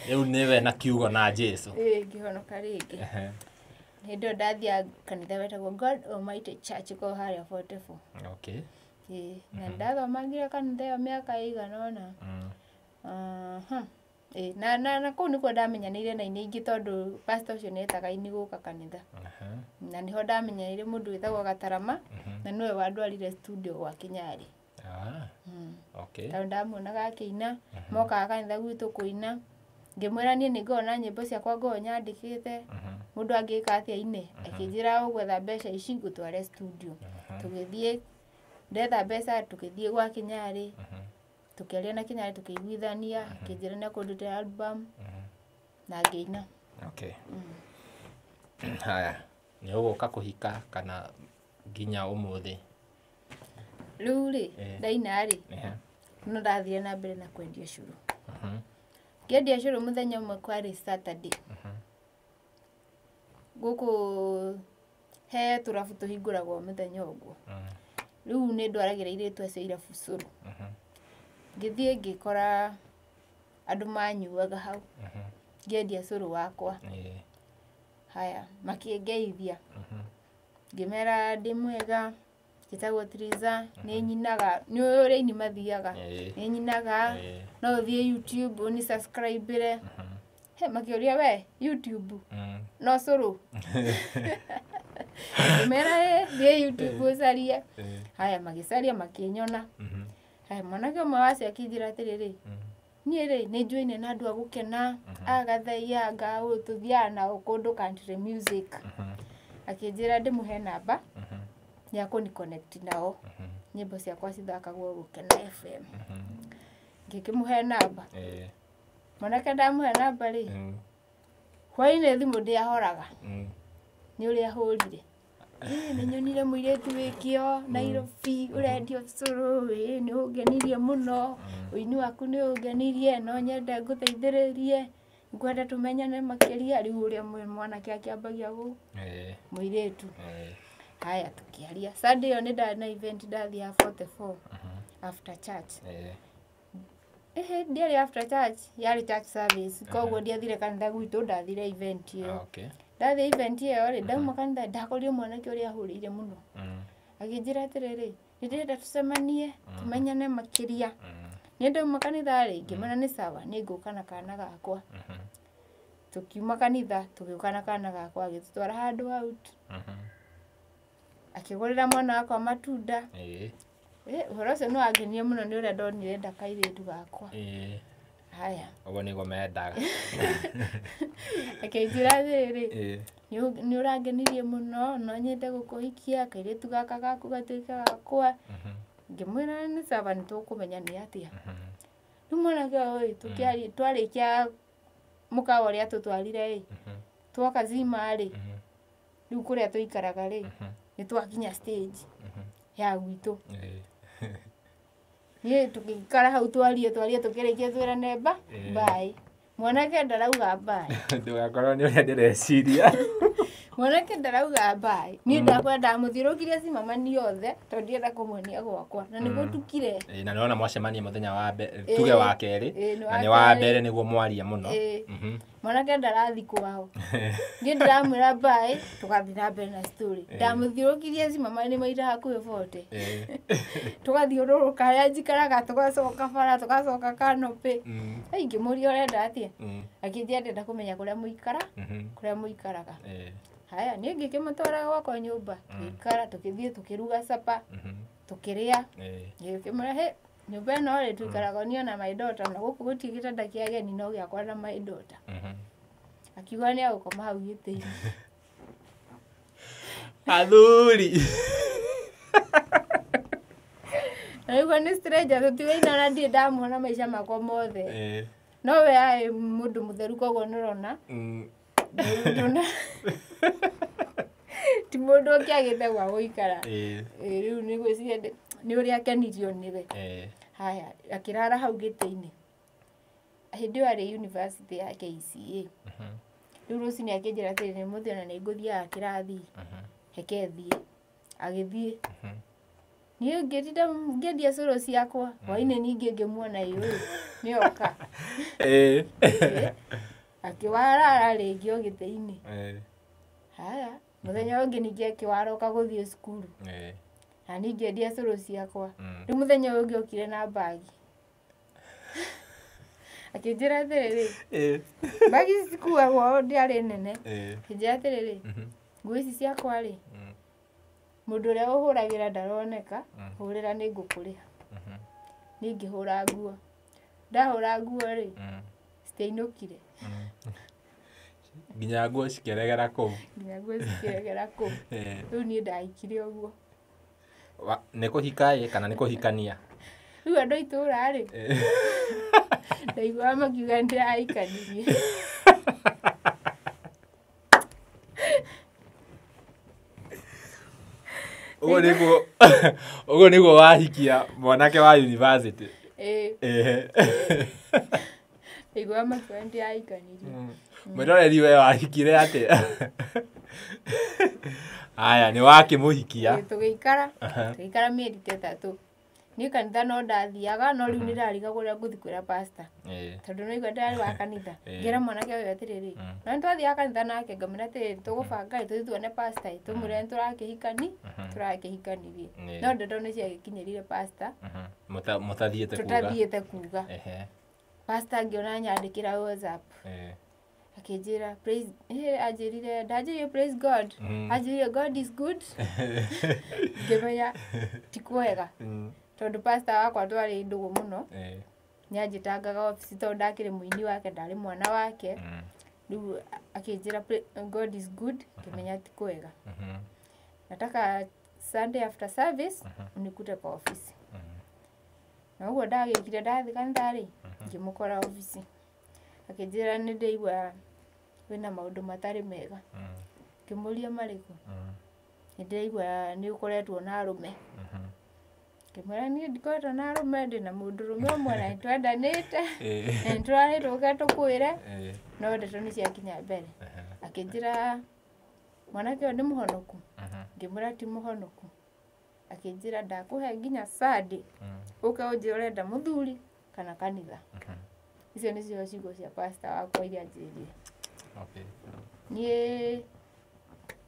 rĩu nĩwe na kiugo na Jesũ ngĩhonoka rĩngĩ hĩndĩ ĩyo ndathiaga kanitha wetagwo God Almighty Church kũu harĩa 44 okay na ndathomagire kanitha ĩyo mĩaka ĩigana ũna na kũu nĩkuo ndamenyanĩire na inya ingĩ tondũ pastor ũcio nĩetaga ini gũka kanitha na nĩho ndamenyanĩire mũndũ wĩtagwo Gatarama na nĩwe wandwarire studio gwa Kinyari tondũ ndamuonaga akĩina mokaga kanitha gwitũ kũina ngĩmwĩra niĩ nĩngona nyĩmbo ciakwa ngorwo nyandĩkĩte mũndũ angĩka atĩa ine akĩnjĩra ũgwetha mbeca ici ngũtware studio tũgĩthiĩ ndetha mbeca tũgĩthiĩ gwa Kinyari tukĩaria na Kinyari tukĩiguithania akĩnjĩra nĩ akũndutĩra album na ngĩina haya nĩ ũgũka kũhika kana nginya ũmũthĩ rĩu rĩ ndaina rĩ no ndathire na mbere na kwendia cũrũ ngĩendia cũrũ mũthenya ũmwe kwarĩ Saturday gũkũ he tũrabu tũhingũragwo mũthenya ũguo rĩu nĩ ndwaragĩra airĩtu acio irabu cũrũ ngĩthiĩ ngĩkora andũ manyuaga hau ngĩendia cũrũ wakwa haya makĩngeithia ngĩmera ndĩ mwega gĩtagwo Trizah nĩ nyinaga nĩ ũrĩa ini mathiaga nĩ nyinaga no ũthiĩ YouTube ni subscribe he makĩũria we YouTube no cũrũ ngĩmera thiĩ YouTube ũcarie haya magĩcaria makĩnyona haya mwanake ũmwe wacio akĩnjĩra atĩrĩrĩ niĩ rĩ nĩ njuaine na andũ a gũkena agathaia ngaũ tũthiaga nao kũndũ country music akĩnjĩra ndĩmũhe namba ya kũni connect nao nyĩmbo ciakwa cithakagwo Gũkena FM ngĩkĩmũhe namba mwanake ndamũhe namba rĩ hwaĩ-inĩ thimũ ndĩahoraga nĩ ũrĩa hũrire nĩ nyonire mũirĩtu wĩkĩo Nairobi ũrendio cũrũ nĩ ũngenirie mũno ũini waku nĩ ũngenirie no nyende ngũteithĩrĩrie ngwenda tũmenyane makĩria rĩu ũrĩa mwanake akĩambagia mũirĩtu haya tũkĩaria Sunday ĩyo nĩ ndarĩ na event ndathi ya 44 after church ndiarĩ after church yarĩ church service koguo ndiathire kanitha gwitũ ndathire event ĩyo ndathi event ĩyo rĩ ndauma kanitha ndakorire mwanake ũrĩa ahũrĩire mũno akĩnjĩra atĩrĩrĩ nĩndĩrenda tũcemanie tũmenyane makĩria nĩ ndauma kanitha rĩ ngĩmana nĩ sawa nĩ ngũka na kana gakwa tukiuma kanitha tũgĩũka na kana gakwa agĩtũtwara handũ out akĩgũrĩra mwana wakwa matunda ũhoro ũcio nĩ wangenirie mũno nĩ ũrĩa ndonire ndakairĩtu gakwa haya ũguo nĩguo mendaga akĩnjĩra atĩrĩrĩ nĩ ũrangenirie mũno no nyende gũkũhikia kairĩtu gaka gaku gatuĩke gakwa ngĩmwĩra nĩ sawa nĩ tũkũmenya nĩ atĩa rĩu mwanake ũyũ twarĩkia mũkawa ũrĩa tũtwarire twoka zima rĩ rĩu kũrĩa tũikaraga rĩ nĩ twakinya stage ya gwitũ niĩ tũgĩikara hau twarie tũkĩrĩkia twĩrane bye mwanake ndarauga bye ndũgakorwo nĩ ũrĩa ndĩreciria mwanake ndarauga bye niĩ ndakwenda mũthiũrũkirie cimamani othe tondũ ndienda kũmuonia gwakwa na nĩguo tukire na nĩwona mwacemania mũthenya wa mbere tuge wa kerĩ na nĩ wa mbere nĩguo mwaria mũno mwanake ndarathi kwao niĩ ndiramwĩra bye tũgathiĩ na mbere na story ndamũthiũrũkirie cimamani maita hakuhĩ 40 tũgathiũrũrũka harĩa njikaraga tũgacoka bara tũgacoka kanopĩ ngĩmũria ũrenda atĩa akĩnjĩra ndenda kũmenya kũrĩa mũikaraga haya niĩ ngĩkĩmũtwara gwakwa nyũmba tũgĩikara tũgĩthiĩ tũkĩruga capa tũkĩrĩa ngĩkĩmwĩra nyũmba ĩno rĩ tũikaraga niĩ na my daughter na gũkũ gũtirĩ gĩtanda kĩa ageni no gĩakwa na my daughter akiuga nĩ agũkoma hau gĩtĩ-inĩ athuri na rĩu nĩ stranger tũtigaina na ndirĩ ndamuona maica makwa mothe no we arĩ mũndũ mũtheru koguo nĩ ũrona ti mũndũ ũkĩagĩte gwa gũikara rĩu nĩgwĩciria nĩ ũrĩa akenirio nĩwe haya akĩrara hau gĩtĩ-inĩ hĩndĩ ĩyo arĩ university ya KCA rĩu rũciinĩ akĩnjĩra atĩrĩ nĩ mũthĩ ona nĩ ngũthiaga kĩrathi reke thiĩ agĩthiĩ niĩ ngĩtinda ngĩendia cũrũ ciakwa hwainĩ ningĩ ngĩmuona ũyũ nĩoka akĩwarara rĩngĩ o gĩtĩ-inĩ haya mũthenya ũngĩ ningĩ akĩwaroka gũthiĩ cukuru na niĩ ngĩendia cũrũ ciakwa rĩu mũthenya ũyũ ũngĩ okire na bagi akĩnjĩra atĩrĩrĩ bagi cikuagwo ndiarĩ nene akĩnjĩra atĩrĩrĩ nguo ici ciakwa rĩ mũndũ ũrĩa ũhũragĩra ndaroneka hũrĩra nĩ ngũkũrĩha niĩ ngĩhũra nguo ndahũra nguo rĩ citiainũkire nginya nguo cikĩregera kũu rĩu niĩ ndahikire ũguo nĩ kũhika kana nĩ kũhikania rĩu andũ itũra rĩ ndaiguaga makiuga nĩndĩrahikanirie ũguo nĩguo wahikia mwanake wa university ndaiguaga makiuga nĩndĩrahikanirie mwĩroreri we wahikire atĩa haya nĩ wakĩmũhikia tũgĩikara mĩeri ta 3 niĩ kanitha no ndathiaga no rĩu nĩ ndarigagwo ũrĩa ngũthiĩ kwĩra pastor tondũ no igua ndarĩ wa kanitha ngĩra mwanake ũyũ atĩrĩrĩ no nĩ twathiaga kanitha nake ngamwĩra atĩrĩrĩ tũgũbanga tũthiĩ tuone pastor tũmwĩre nĩ tũrakĩhikanirie no ndeto nĩ ciagĩkinyĩrire pastor tũtathiĩte kuga pastor ngĩona nyandĩkĩra WhatsApp akĩnjĩra anjĩrire ndanjĩrire praise God anjĩrire God is good ngĩmenya ti kwega tondũ pastor wakwa twarĩ ndũgũ mũno nĩanjĩtangaga obici tondũ ndakĩrĩ mũini wake ndarĩ mwana wake rĩu akĩnjĩra God is good ngĩmenya ti kwega nataka Sunday after service unikute kwa ofisi na ũguo ndagĩkire ndathiĩ kanitha rĩ ngĩmũkora obici akĩnjĩra nĩ ndaigua wĩna maũndũ matarĩ mega ngĩmũria marĩkũ Ndiraigua ni ukoretwo na arume kimwera ni ndikoretwo na arume ndi na mundu rume umwe na twendanite na twaheirwo gatukwire no ndeto ni ciakinya mbere akinjira mwanake ndi muhonoku ngimwera ti muhonoku akinjira ndakuhe nginya sadi uka uje urenda muthuri kana kanitha icio ni cio ciugo cia pastor wakwa iria njiririe ni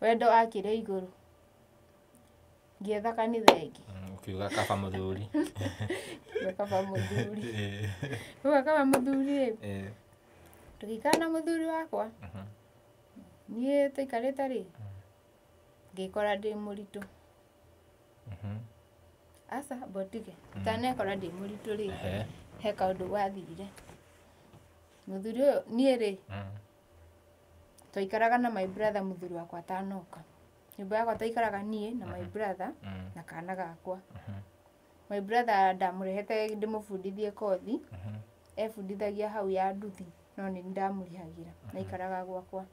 wendo akire iguru ngietha kanitha ingi ukiuga kaba muthuri kaba muthuri uga kaba muthuri tukikana muthuri wakwa nie tuikarite ri ngikora ndi muritu asa botige tane kora ndi muritu ri he kaundu wathire muthuri nie ri tuikaraga na my brother muthuri wakwa tanoka nyumba yakwa tuikaraga nie na my brother na kana gakwa my brother ndamurehete ndimufundithie kothi efundithagia hau ya nduthi no ni ndamurihagira na ikaraga gwakwa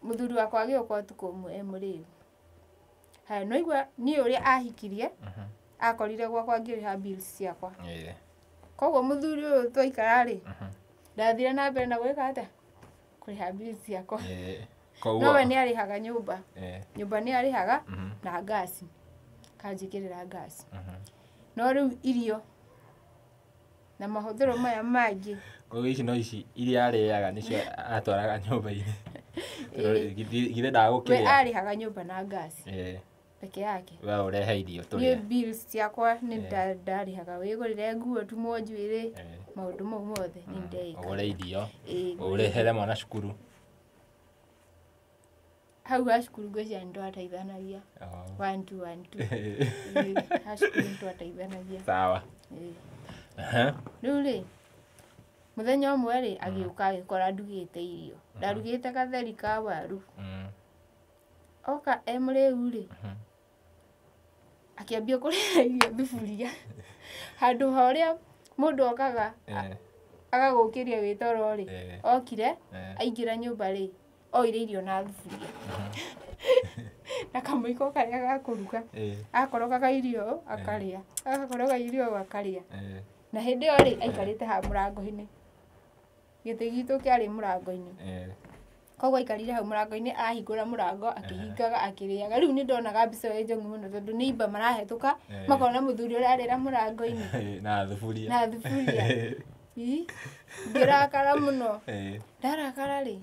muthuri wakwa agioka tuko muriu hai no igwa ni uri ahikirie akorire gwakwa ngiriha bills ciakwa koguo muthuri uyu twaikara ri ndathire na mbere na gwika ata kuriha bills ciakwa no we ni arihaga nyumba nyumba ni arihaga na gasi kanjikirira gasi no riu irio na mahuthiro maya mangi koguo ici no ici iria ariaga nicio atwaraga nyumba-ini githe ndagukiria we arihaga nyumba na gasi peke yake we urehe irio turia ni bills ciakwa ni ndarihaga wigurire nguo tumo njwiri maundu mau mothe ni ndeika ugure irio urehere mwana cukuru hau hashukuru ngwĩcia nĩtwateithanagia 1-2 hashukuru nĩtwateithanagia sawa rĩu rĩ mũthenya ũmwe rĩ agĩũka agĩkora ndugĩte irio ndarugĩte gatheri ka waru oka emũrĩu rĩ akĩambia kũrĩa irio thuburia handũ harĩa mũndũ okaga agagũkĩria wĩ toro rĩ okire aingĩra nyũmba rĩ oire irio na thuburia na kamũiko karĩa gakũruga akorogaga irio akarĩa akoroga irio akarĩa na hĩndĩ ĩyo rĩ aikarĩte ha mũrango-inĩ gĩtĩ gitũ kĩarĩ mũrango-inĩ koguo aikarire hau mũrango-inĩ ahingũra mũrango akĩhingaga akĩrĩaga rĩu nĩ ndonaga mbica ĩyo njong'i mũno tondũ nĩ imba marahĩtũka makona mũthuri ũrarĩra mũrango-inĩ na thuburia ngĩrakara mũno ndarakara rĩ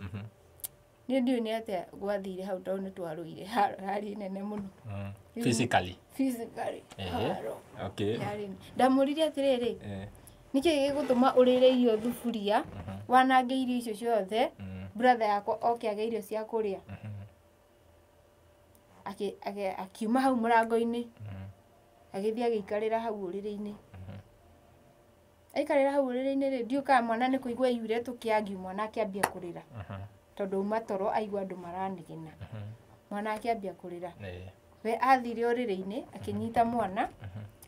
nĩ ndiũ nĩ atĩa gwathire hau tondũ nĩ twarũire harĩ nene mũno physically ndamũririe atĩrĩrĩ nĩkĩ gĩgũtũma ũrĩre irio thuburia wanange irio icio ciothe brother yakwa oke age irio cia kũrĩa akiuma hau mũrango-inĩ agĩthiĩ agĩikarĩra hau ũrĩrĩ-inĩ aikarĩra hau ũrĩrĩ-inĩ rĩ ndiũkaga mwana nĩ kũigua yure tũkĩangi mwana akĩambia kũrĩra tondũ uma toro aigua andũ maranegena mwana akĩambia kũrĩra we athire ũrĩrĩ-inĩ akĩnyita mwana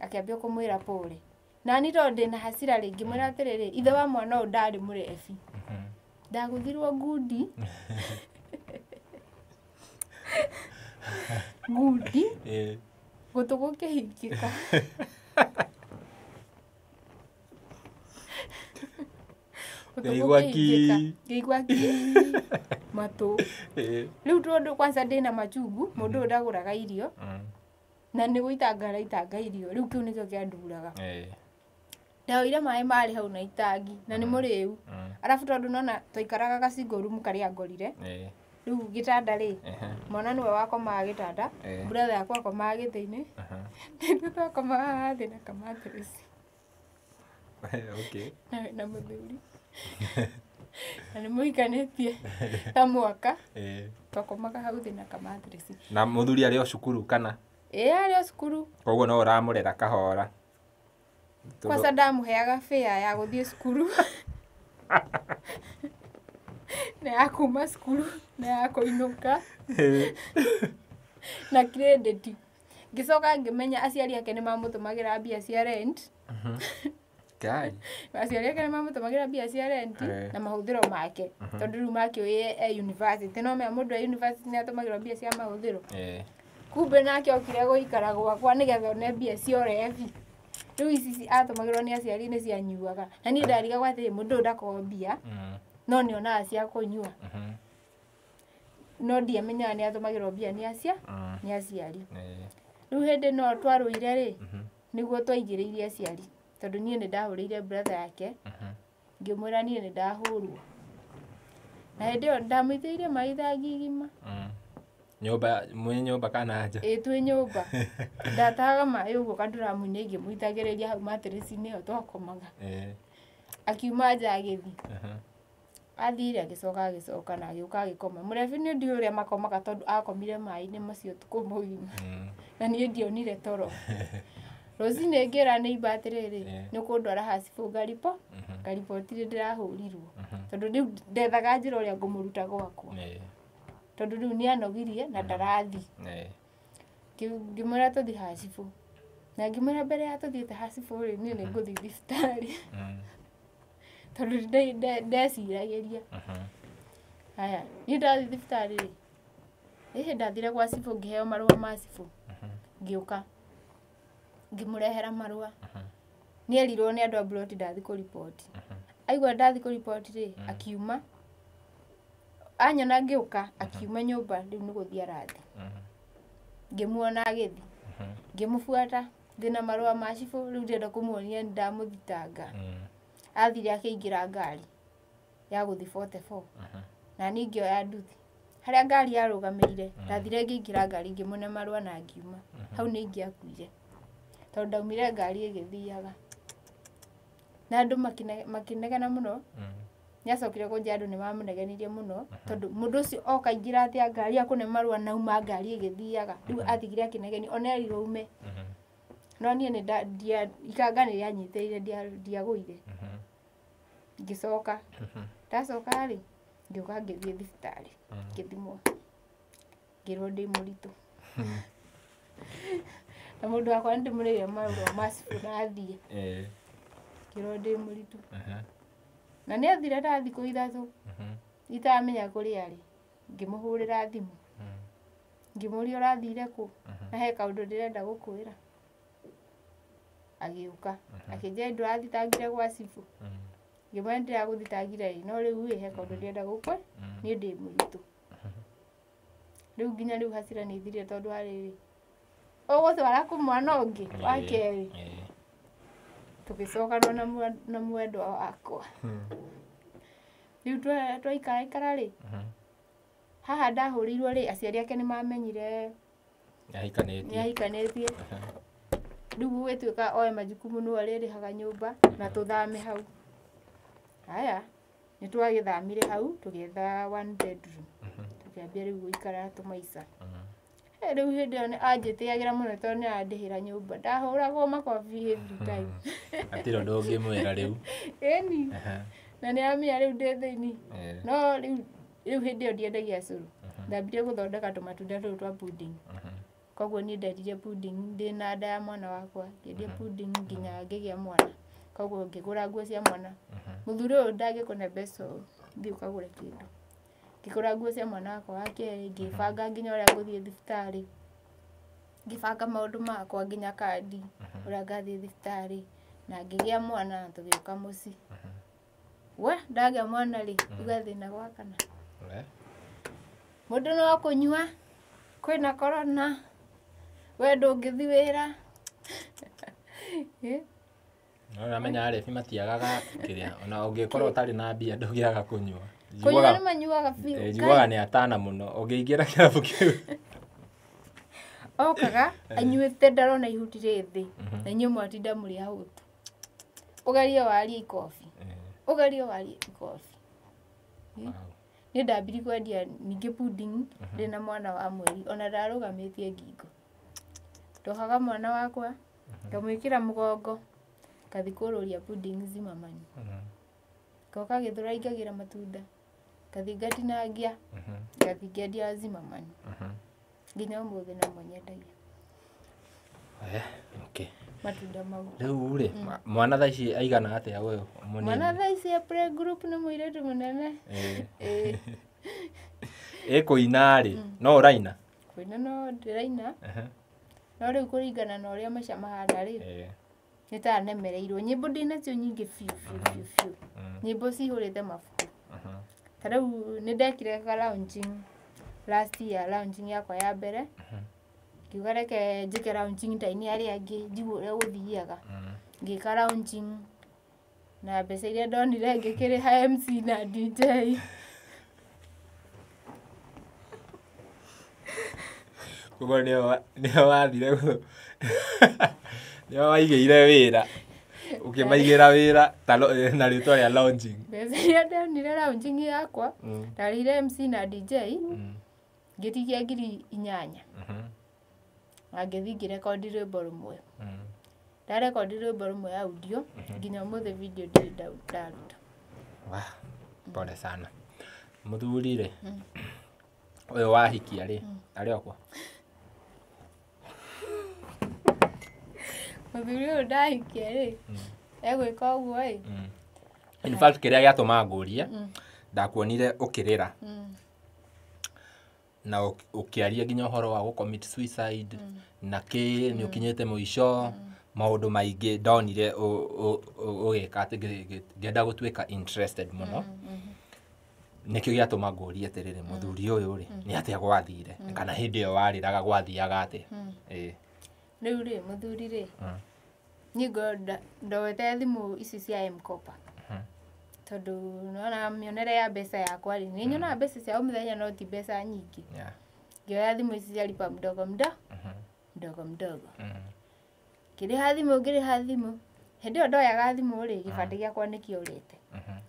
akĩambia kũmwĩra pole nani tondũ ndĩna hasira rĩngĩ mwĩra atĩrĩrĩ ithe wa mwana ũyũ ndarĩ mũrebi ndagũthirwo ngundi ngundi gũtũ gũkĩhingĩka ngĩigua ki matũ rĩu tondũ kwanza ndĩna machungu mũndũ ũyũ ndagũraga irio na nĩ gũitanga araitanga irio rĩu kĩu nĩkĩo kĩanduraga ndaoire maĩ marĩ hau na itangi na nĩ mũrĩu arabu tondũ nona twaikaraga gacingo room karĩa ngorire rĩu gĩtanda rĩ mwana nĩwe wakomaga gĩtanda brother yakwa akomaga gĩtĩ-inĩ nĩthuĩ twakomaga thĩ na kamatress na mũthuri na nĩ mũikanĩtie ta mwaka twakomaga hau thĩ na kamatress na mũthuri arĩ o cukuru kana arĩ o cukuru koguo no ũramũrera kahora kwanza ndamũheaga fare ya gũthiĩ cukuru na ya kuma cukuru na ya kũinũka na credit ngĩcoka ngĩmenya aciari ake nĩ mamũtũmagĩra mbia cia rent Ngai. Aciari ake nĩmamũtũmagĩra mbia cia rent na mahũthĩro make. Tondũ rĩu makĩũĩ university. No mea mũndũ university nĩatũmagĩrwo mbia cia mahũthĩro. Kumbe nake okire gũikara gwakwa nĩgetha one mbia cia ũrebi. Rĩu ici atũmagĩrwo nĩ aciari nĩ cianyuaga. Na niĩ ndarigagwo atĩ mũndũ ũyũ ndakoragwo mbia no nĩonaga cia kũnyua. No ndiamenyaga nĩatũmagĩrwo mbia nĩ aciari. Rĩu hĩndĩ no twarũire rĩ nĩguo twaigĩrĩire aciari. Tondũ niĩ nĩndahũrĩire brother yake ngĩmwĩra niĩ nĩndahũrwo. Na hĩndĩ ĩyo ndamũitĩrĩirie maĩ thagi igima. Mwĩ nyũmba kana nja? Twĩ nyũmba. Ndatahaga maĩ ũguo kanduramu-inĩ ngĩmũitagĩrĩria hau mattress-inĩ ĩyo twakomaga. Akiuma nja agĩthiĩ. Athire agĩcoka na agĩũka agĩkoma. Mũrebi nĩ ndiũĩ ũrĩa makomaga tondũ akomire maĩ-inĩ macio ũtukũ mũgima. Na niĩ ndionire toro. Rũcinĩ ngĩra neighbor atĩrĩrĩ nĩũkũndwara hacibu ngariboti ndĩrahũrirwo. Tondũ rĩu ndethaga njĩra ũrĩa ngũmũruta gwakwa. Tondũ rĩu nĩanogirie na ndarathi. Ngĩmwĩra tũthiĩ hacibu. Na ngĩmwĩra mbere ya tũthiĩte hacibu rĩ niĩ nĩngũthiĩ thibitarĩ. Tondũ ndeciragĩria. Haya, niĩ ndathiĩ thibitarĩ rĩ. Hĩndĩ ndathire gwa cibũ ngĩheo marũa ma cibũ. Ngĩũka. Ngĩmũrehera marũa. Nĩerirwo nĩ andũ a plot ndathi kũripoti. Aigua ndathi kũripoti rĩ akiuma. Anyona ngĩũka akiuma nyũmba rĩu nĩgũthiĩ arathi. Ngĩmuona agĩthiĩ. Ngĩmũbuata ndĩna marũa ma cibũ rĩu ndĩrenda kũmuonia nĩndamũthitanga. Athire akĩingĩra ngari ya gũthiĩ 44. Na niĩ ngĩoya nduthi. Harĩa ngari yarũgamĩire ndathire ngĩingĩra ngari ngĩmũne marũa na ngiuma. Hau nĩ ingĩakuire. Tondũ ndaumire ngari ĩgĩthiaga. Na andũ makĩnegena mũno. Nĩacokire kũnjĩra andũ nĩmamũnegenirie mũno tondũ mũndũ ũcio oka aingĩra atĩa ngari akũne marũa nauma ngari ĩgĩthiaga. Rĩu athigire akĩnegeni ona erirwo ume. No niĩ ikanga nĩrĩanyitĩrĩire ndiagũire. Ngĩcoka. Ndacoka rĩ ngĩũka ngĩthiĩ thibitarĩ. Ngĩthimwo. Ngĩrwo ndĩ mũritũ. Na mũndũ wakwa nĩndĩmũrĩire marũa ma cibũ na athiĩ. Ngĩrwo ndĩ mũritũ. Na nĩathire ta thikũ ithatũ. Itaramenya kũrĩa arĩ. Ngĩmũhũrĩra thimũ. Ngĩmũria ũrathire kũ? Na he kaũndũ ndĩrenda gũkwĩra. Agĩũka. Akĩnjĩra ndũrathitangire gwa cibũ. Ngĩmwĩra nĩndĩragũthitangire no rĩu he kaũndũ ndĩrenda gũkwĩra niĩ ndĩ mũritũ. Rĩu nginya rĩu hasira nĩithirire tondũ wa rĩrĩ. Ũgũtwara kũ mwana ũngĩ wa kerĩ. Tũgĩcokana na mwendwa wakwa. Rĩu twaikara rĩ. Haha ndahũrĩirwo rĩ aciari ake nĩmamenyire nĩahikanĩtie. Rĩu gũgĩtuĩka oe majukumu nĩwe arĩrĩhaga nyũmba na tũthame hau. Haya nĩtwagĩthamire hau tũgĩetha 1 bedroom. Tũkĩambia rĩu gũikara tũmaica. Rĩu hĩndĩ ĩyo anjĩtĩagĩra mũno tondũ nĩarandĩhĩra nyũmba. Ndahũragwo makobi every time. Hatirĩ ũndũ ũngĩmwĩra rĩu. Ĩni. Na nĩamenya rĩu ndĩ thĩini. No rĩu hĩndĩ ĩyo ndiendagia cũrũ. Ndambire gũthondeka tũmatunda tũtũ twa pudding. Koguo niĩ ndendire pudding ndĩna nda ya mwana wakwa. Ngĩendia pudding nginya ngĩgĩa mwana. Koguo ngĩgũra nguo cia mwana. Mũthuri ũyũ ndangĩkũne mbeca thiĩ ũkagũre kĩndũ. Ngĩgũra nguo cia mwana wakwa wa kerĩ. Ngĩbanga nginya ũrĩa ngũthiĩ thibitarĩ. Ngĩbanga maũndũ makwa nginya kandi ũrĩa ngathiĩ thibitarĩ. Na ngĩgĩa mwana na tũgĩũka mũciĩ. Ndagĩa mwana rĩ uga thĩna gwakana. Mũndũ no kũnyua. Kwĩna corona. We ndũngĩthiĩ wĩra. Ũramenya arebi matiagaga kĩrĩa ona ũngĩkorwo ũtarĩ na mbia ndũgĩaga kũnyua. Kũnyua nĩmanyuaga biũ. Njiguaga nĩ atana mũno ũngĩingĩra kĩrabu kĩu. Okaga anyuĩte ndarona ihuti rĩthĩ na inyuĩ mwatinda mũrĩ ahũtu. Ũgerie warie ikobi. Ũgerie warie ikobi. Niĩ ndambiri kwendia ningĩ pudding ndĩna mwana wa mweri ona ndarũgamĩtie ngingo. Ndohaga mwana wakwa ngamwĩkĩra mũgongo ngathi kũrũria pudding Zimmerman. Ngoka gĩthũra ingagĩra matunda. Ngathi ngatinangia. Ngathi ngendia Zimmerman. Nginya ũmũthĩ no mwenyendagia. Okay. matunda mau. Riu ri mwana thaa ici aigana atia wewe munini? Mwana thaa ici play group ni muiretu munene. Kuina ri no uraina? Kuina no ndiraina. No riu kuringana na uria maica mahana ri. Nitanemereirwo nyimbo ndinacio nyingi fiu. Nyimbo cihurite mabuku. Tarau nindekire ka launching last year, launching yakwa ya mbere. Kiuga reke njike launching taini aria angi njigu uria guthiaga. Ngika launching na mbeca iria ndonire ngikiriha MC na DJ. Kugo ni wathire nio waigeire wira ukimaigira wira na ritwa ria launching. Mbeca iria ndonire launching yakwa ndarire MC na DJ ngitigia 8,000. Na ngithi ngirekondi rwimbo rumwe. Ndarekondi rwimbo rumwe audio nginya muthe video ndaruta. Pole sana. Muthuri ri uyu wahikia ri ari okwa? Muthuri uyu ndahikia ri egwika uguo ri. In fact kiria giatuma ngurie ndakuonire ukirira na ukiaria nginya uhoro wa commit suicide na ni ukinyete muico maundu maingi ndonire ugeka ati ngenda gutwika interested muno. Nikio giatuma ngurie atiriri muthuri uyu ri ni atia gwathire kana hindi yo wariraga gwathiaga ati? Riu ri muthuri ri nigo ndowete thimu ici cia M-Kopa. Tondu nona mionere ya mbeca yakwa ri ni nyona mbeca cia umuthenya no ti mbeca nyingi. Ngioya thimu ici cia lipa mdogo mdogo. Ngiriha thimu hindi ndoyaga thimu ri gibande giakwa nikiurite.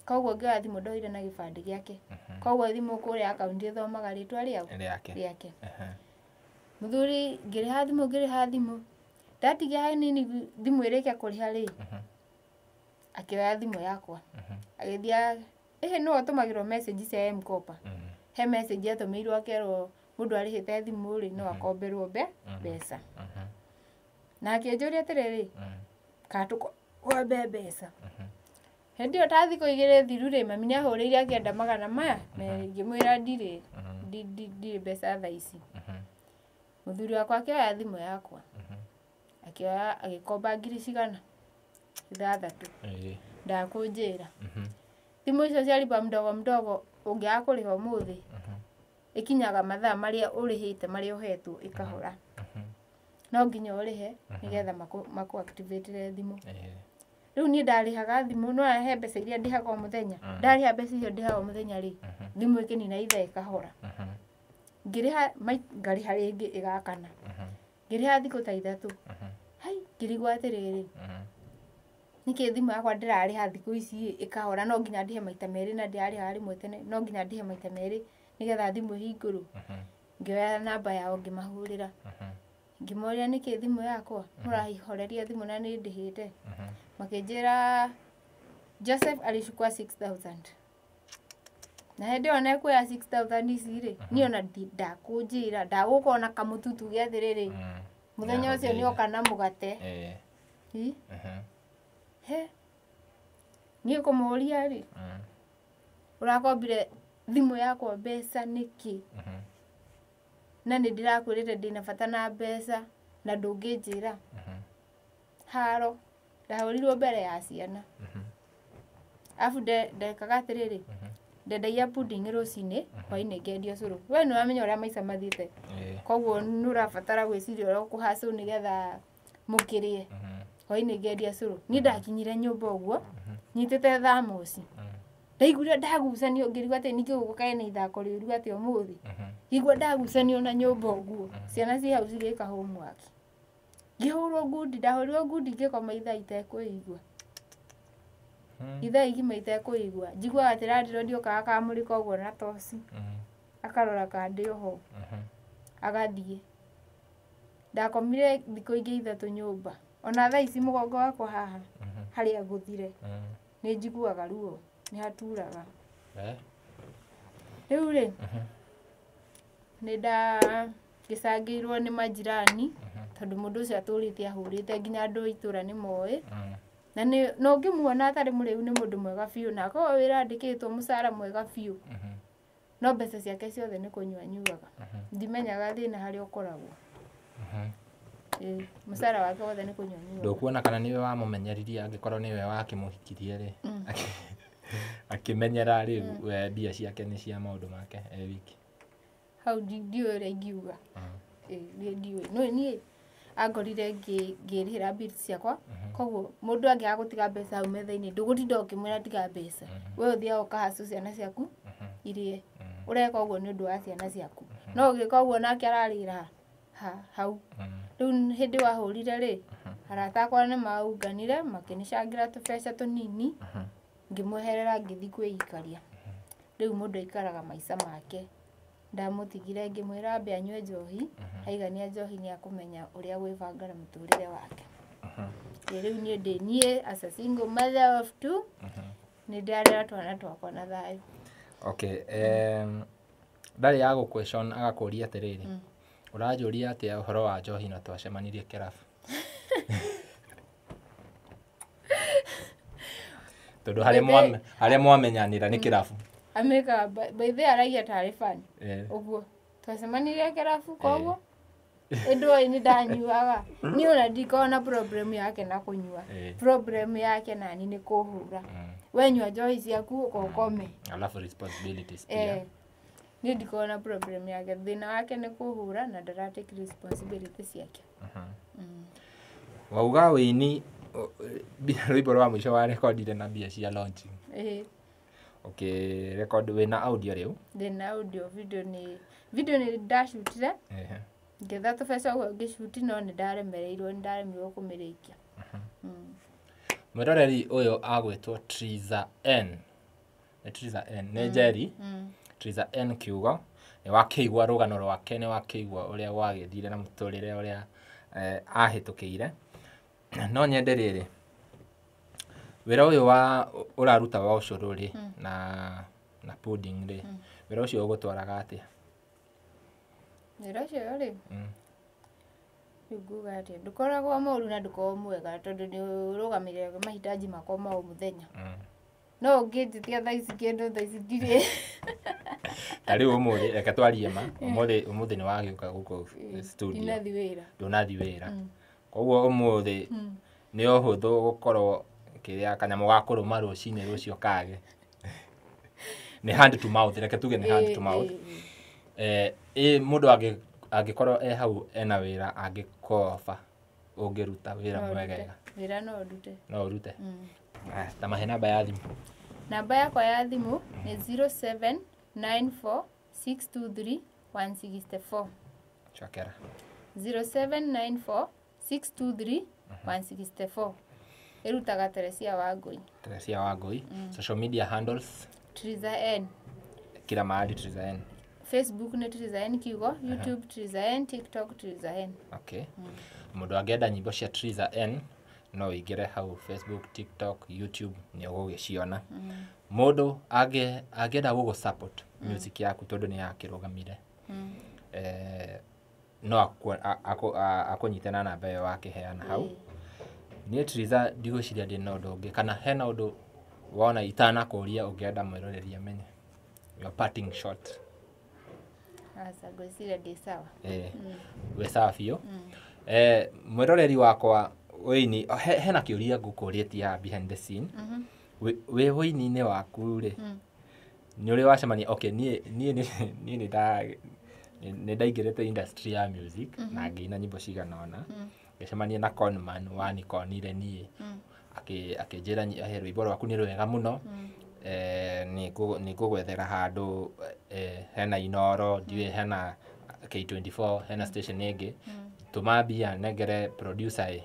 Koguo ngioya thimu ndoire na gibande giake. Koguo thimu kuria account ithomaga ritwa riake. Muthuri ngiriha thimu ndatigia hanini thimu irike kuriha ri akioya thimu yakwa agithia no atumagirwo message cia M-Kopa. He message atumirwo akerwo mundu arihite thimu ri no akomberwo mbeca. Na akinjuria atiriri katuko kombe mbeca. Hindi yo tathi kuigire thiru ri mami ni ahurire akienda magana maya ngimwira ndire mbeca thaa ici. Muthuri wakwa akioya thimu yakwa akioya agikomba 6,000 ndakunjira thimu icio cia lipa mdogo ungiaga kuriha umuthi ikinyaga mathaa maria urihite maria uhetwo ikahora. No nginya urihe nigetha maku activate thimu. Riu ni ndarihaga thimu no he mbeca iria ndihaga muthenya. Ndariha mbeca icio ndihaga muthenya ri thimu ikinina itha ikahora. Ngiriha ngariha ringi igakana. Ngiriha thiku ta 3. Hai ngirigwa atiriri niki thimu yakwa ndirariha thiku ici ikahora no nginya ndihe maita meri na ndirariha rimwe tene no nginya ndihe maita meri nigetha thimu hinguru. Ngioya namba yao ngimahurira ngimoria niki thimu yakwa murahihoreria thimu na ni ndihite. Makinjira Joseph alishukua 6,000 na hindi ona kuya 6,000 ici ri ni ona ndakunjira ndagukona kamututu giathiriri muthenya ucio ni okana mugate. He ni kumuria ri urakombire thimu yakwa mbeca niki na ni ndirakwirite ndina bata na mbeca na ndunginjira haro ndahurirwo mbere ya ciana. Afu ndekaga atiriri ndendagia pudding rucini hwaini ngendia curu. We ni uramenya uria maica mathiite koguo nurabatara gwiciria uria ukuhacu nigetha mukirie. Hwaini ngendia curu ni ndakinyire nyumba uguo nyitite thamosi ndaiguire ndagucanio ngirigwa ati nikiguo kae ithako riuru ati umuthi igua ndagucanio na nyumba uguo ciana ci hau cigika homework ngihurwo ngundi ndahurirwo ngundi ngikoma ithaa itekuigua ithaa igima itekuigua njigua ati radio ndiokaga kamurika uguo na toci akarora kandi oho agathie ndakomire thikũ ingĩ 3 nyumba ona thaa ici mugongo wakwa haha haria guthire ni njiguaga ruo ni haturaga. Riu ri ni ngicangirwo ni majirani tondu mundu ucio atũrĩte ahũrĩte nginya andũ itũra nĩ moĩ na no ngĩmuona atarĩ mũrĩu nĩ mũndũ mwega biũ na akorwo wĩra andĩkĩtwo mũcara mwega biũ no mbeca ciake ciothe nĩ kũnyua nyuaga ndimenyaga thĩna harĩa ũkoragwo mũcara wake wothe nĩ kũnyua nyuaga ndũkuona kana nĩwe wamũmenyeririe angĩkorwo nĩwe wakĩmũhikirie rĩ akĩmenyera rĩu mbia ciake nĩ cia maũndũ make wiki hau ndiũĩ ũrĩa ingiuga ndiũĩ no niĩ angorire ngĩrĩhĩra bills ciakwa koguo mũndũ angĩaga gũtiga mbeca hau metha-inĩ ndũgũtinda ũkĩmwĩra tiga mbeca we ũthiaga ũkahacu ciana ciaku irie ũreka ũguo nĩ ũndũ wa ciana ciaku no ũgĩka ũguo nake ararĩra hau rĩu hĩndĩ wahũrire rĩ arata akwa nĩ maunganire makĩnicangira tũbeca tũnini ngĩmweherera ngĩthiĩ kwĩikaria rĩu mũndũ aikaraga maica make ndamũtigire ngĩmwĩra ambe anyue njohi aigania njohi nĩ akũmenya ũrĩa gwĩbangara mũtũrĩre wake rĩu niĩ niĩ as a single mother of two nĩ ndarera twana twakwa na thayũ ndarĩ ya gũ-question agakũria atĩrĩrĩ ũranjũria atĩa ũhoro wa njohi na twacemanirie kĩrabu tondũ harĩa mwamenyanĩra nĩ kĩrabu ameka baithe aragia tarĩ fan ũguo twacemanirie kĩrabu koguo ĩndũĩ nĩ ndanyuaga niĩ ona ndikona problem yake na kũnyua problem yake nani nĩ kũhũra we nyua njohi ciaku ũkome alafu responsibilities pia niĩ ndikona problem yake thĩna wake nĩ kũhũra na ndaratake responsibility ciake wauga wĩini rwĩmbo rwa mũico wa recordire na mbia cia launching record wĩna audio rĩu ndĩna audio video nĩ ndashutire ngetha tũbeca ũguo ngĩshuti no nĩ ndaremereirwo kũmĩrĩkia mwĩroreri ũyũ agwĩtwo Trizah N nĩ Njeri Trizah N kiugo nĩ wakĩigua rũgano rwake nĩ wakĩigua ũrĩa gwagĩthire na mũtũrĩre ũrĩa ahĩtũkĩire no nyende rĩrĩ wĩra ũyũ ũraruta wa ũcũrũ rĩ na pudding rĩ wĩra ũcio ũgũtwaraga atĩa wĩra ũcio rĩ nguga atĩa ndũkoragwo mũru na ndũkoragwo mwega tondũ nĩ ũrũgamĩrĩire mahitaji makwa ma o mũthenya no ũngĩnjĩtia thaa ici kĩndũ thaa ici ndirĩ tarĩu ũmũthĩ reke twarie ma ũmũthĩ nĩ wagĩũka gũkũ studio ndũnathi wĩra koguo ũmũthĩ nĩ ũhũthũ gũkorwo kĩrĩa kanyamũ ga kũrũma rũcinĩ rũcio kage nĩ hand to mouth reke tuge nĩ hand to mouth mũndũ angĩkorwo hau ena wĩra angĩkoba ũngĩruta wĩra mwegega wĩra no ũrute ta mahe namba ya thimũ namba yakwa ya thimũ nĩ 0794623164 chakera 0794623164 ĩrutaga Trizah Wangui social media handles Trizah N kila mahali Trizah N Facebook nĩ Trizah N kiugo YouTube Trizah N TikTok Trizah N mũndũ angĩenda nyimbo cia Trizah N no ũingĩre hau Facebook TikTok YouTube nĩ ũgũgĩciona mũndũ angĩenda gũgũ support music yaku tondũ nĩ yakĩrũgamire no akũnyitana na namba ĩyo wakĩheana hau niĩ Trizah ndigwĩciria ndĩ na ũndũ ũngĩ kana hena ũndũ wona itanakũria ũngĩenda mwĩroreri amenye your parting shot ngwĩciria ndĩ sawa wĩ sawa biũ mwĩroreri wakwa wĩini hena kĩũria ngũkũrĩtie behind the scene wĩ wĩini-inĩ waku rĩ nĩ ũrĩ wacemania niĩ nĩ ndaingĩrĩte industry ya music na ngĩina nyimbo cigana ũna ngĩcemania na conman wanikonire niĩ akĩnjĩra rwĩmbo rwaku nĩ rwega mũno nĩ ngũgwethera handũ hena Inoro ndiũĩ hena K24 hena station ĩngĩ tũma mbia nengere producer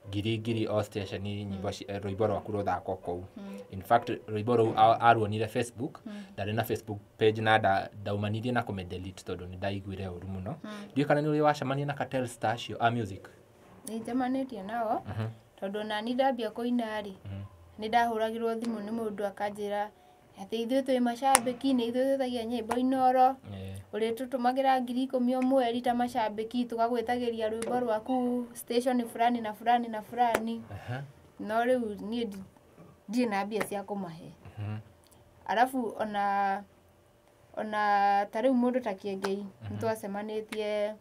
ngiri o station nyimbo rwĩmbo rwaku rũthakwo kũu in fact rwĩmbo rũu aruonire Facebook ndarĩ na Facebook page na ndaumanirie na kũmĩdelete tondũ nĩ ndaiguire ũru mũno ndiũĩ kana nĩ ũrĩ wacemania na Cartel Star cio a music nĩ njemanĩtie nao tondũ nani ndambia kũina rĩ nĩ ndahũragĩrwo thimũ nĩ mũndũ akanjĩra ati ithuĩ twĩ macambĩki nĩ ithuĩ twĩtagia nyĩmbo inoro ũrĩ tũtũmagĩra 10,000 mweri ta macambĩki tũgagwĩtagĩria rwĩmbo rwaku station fulani na fulani na fulani no rĩu niĩ ndirĩ na mbia cia kũmahe arabu ona ta rĩu mũndũ ta Kĩengei nĩtwacemanĩtie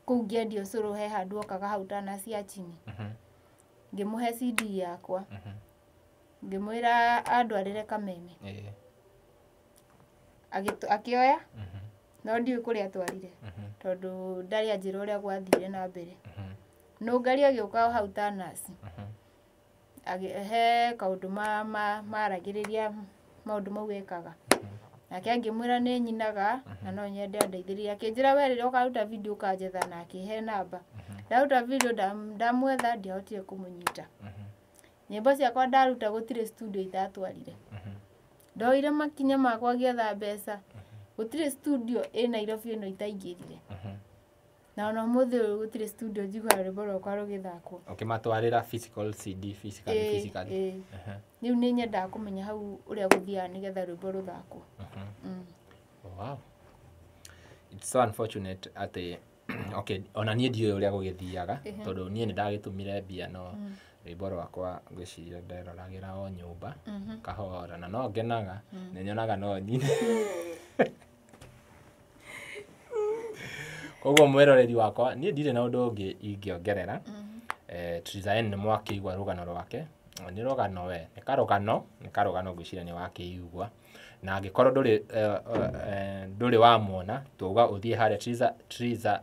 kũu ngĩendia ũcũrũ he handũ okaga hau cia chini ngĩmũhe CD yakwa ngĩmwĩra andwarĩre kameme akĩoya no ndiũĩ kũrĩa atwarire tondũ ndarĩ anjĩra ũrĩa gwathire na mbere nũngari agĩũka hau tanasi he kaũndũ maragĩrĩria maũndũ mau ekaga nake angĩmwĩra nĩ nyinaga na no nyende andeithĩrĩrie akĩnjĩra we rĩrĩa ũkaruta video ũkanjetha na akĩhe namba ndaruta video ndamwetha ndiahotire kũmũnyita nyĩmbo ciakwa ndaruta gũtirĩ studio itatwarire ndoire makinya makwa gĩetha mbeca gũtirĩ studio ĩ Nairobi ĩno itaingĩrire na ona mũthĩ ũyũ gũtirĩ studio njiguaga rwĩmbo rwakwa rũgĩthakwo ũkĩmatwarĩra physical CD physically rĩu nĩ nyendaga kũmenya hau ũrĩa gũthiaga nĩgetha rwĩmbo rũthakwo wow it's so unfortunate atĩ okay ona niĩ ndiũĩ ũrĩa gũgĩthiaga tondũ niĩ nĩndagĩtũmire mbia no rwĩmbo rwakwa ngwĩciria nderoragĩra o nyũmba kahora na no ngenaga nĩnyonaga no nyine koguo mwĩroreri wakwa niĩ ndirĩ na ũndũ ũngĩ ingĩongerera Trizah nĩ mwakĩigua rũgano rwake nĩ rũgano we nĩ karũgano ngwĩciria nĩ wakĩigua na angĩkorwo ndũrĩ wamuona tuuga ũthiĩ harĩa Trizah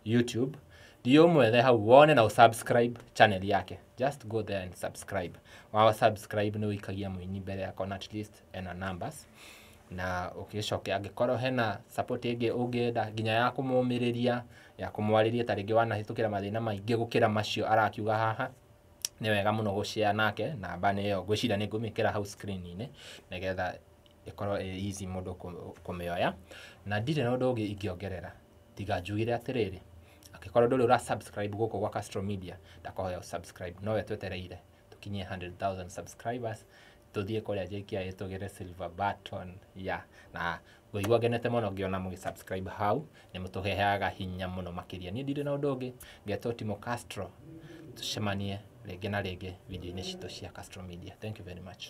YouTube ndiyo mwethe hau wone na subscribe channel yake just go there and subscribe wa subscribe nĩ wĩikagia Muini mbere yako na at least ena numbers na ũkĩcoke angĩkorwo hena support ĩngĩ ũngĩenda nginya ya kũmũmĩrĩria ya kũmwarĩria ta rĩngĩ wanahĩtũkĩra mathĩna maingĩ gũkĩra macio arakiuga haha nĩ wega mũno gũshare nake namba nĩyo ngwĩciria nĩ ngũmĩkĩra hau screen-inĩ nĩgetha ĩkorwo easy mũndũ kũmĩoya na ndirĩ na ũndũ ũngĩ ingĩongerera tiga njugire atĩrĩrĩ angĩkorwo ndũrĩ ũra subscribe gũkũ gwa Castro Media ndakohoya subscribe no we twetereire tũkinyie 100,000 subscribers tũthiĩ kũrĩa Giigie tũgere silver button na ngũigua ngenete mũno ngĩona mũgĩ-subscribe hau nĩ mũtũheaga hinya mũno makĩria niĩ ndirĩ na ũndũ ũngĩ ngetwo Timo Castro tucemanie rĩngĩ na rĩngĩ video-inĩ citũ cia Castro Media. Thank you very much.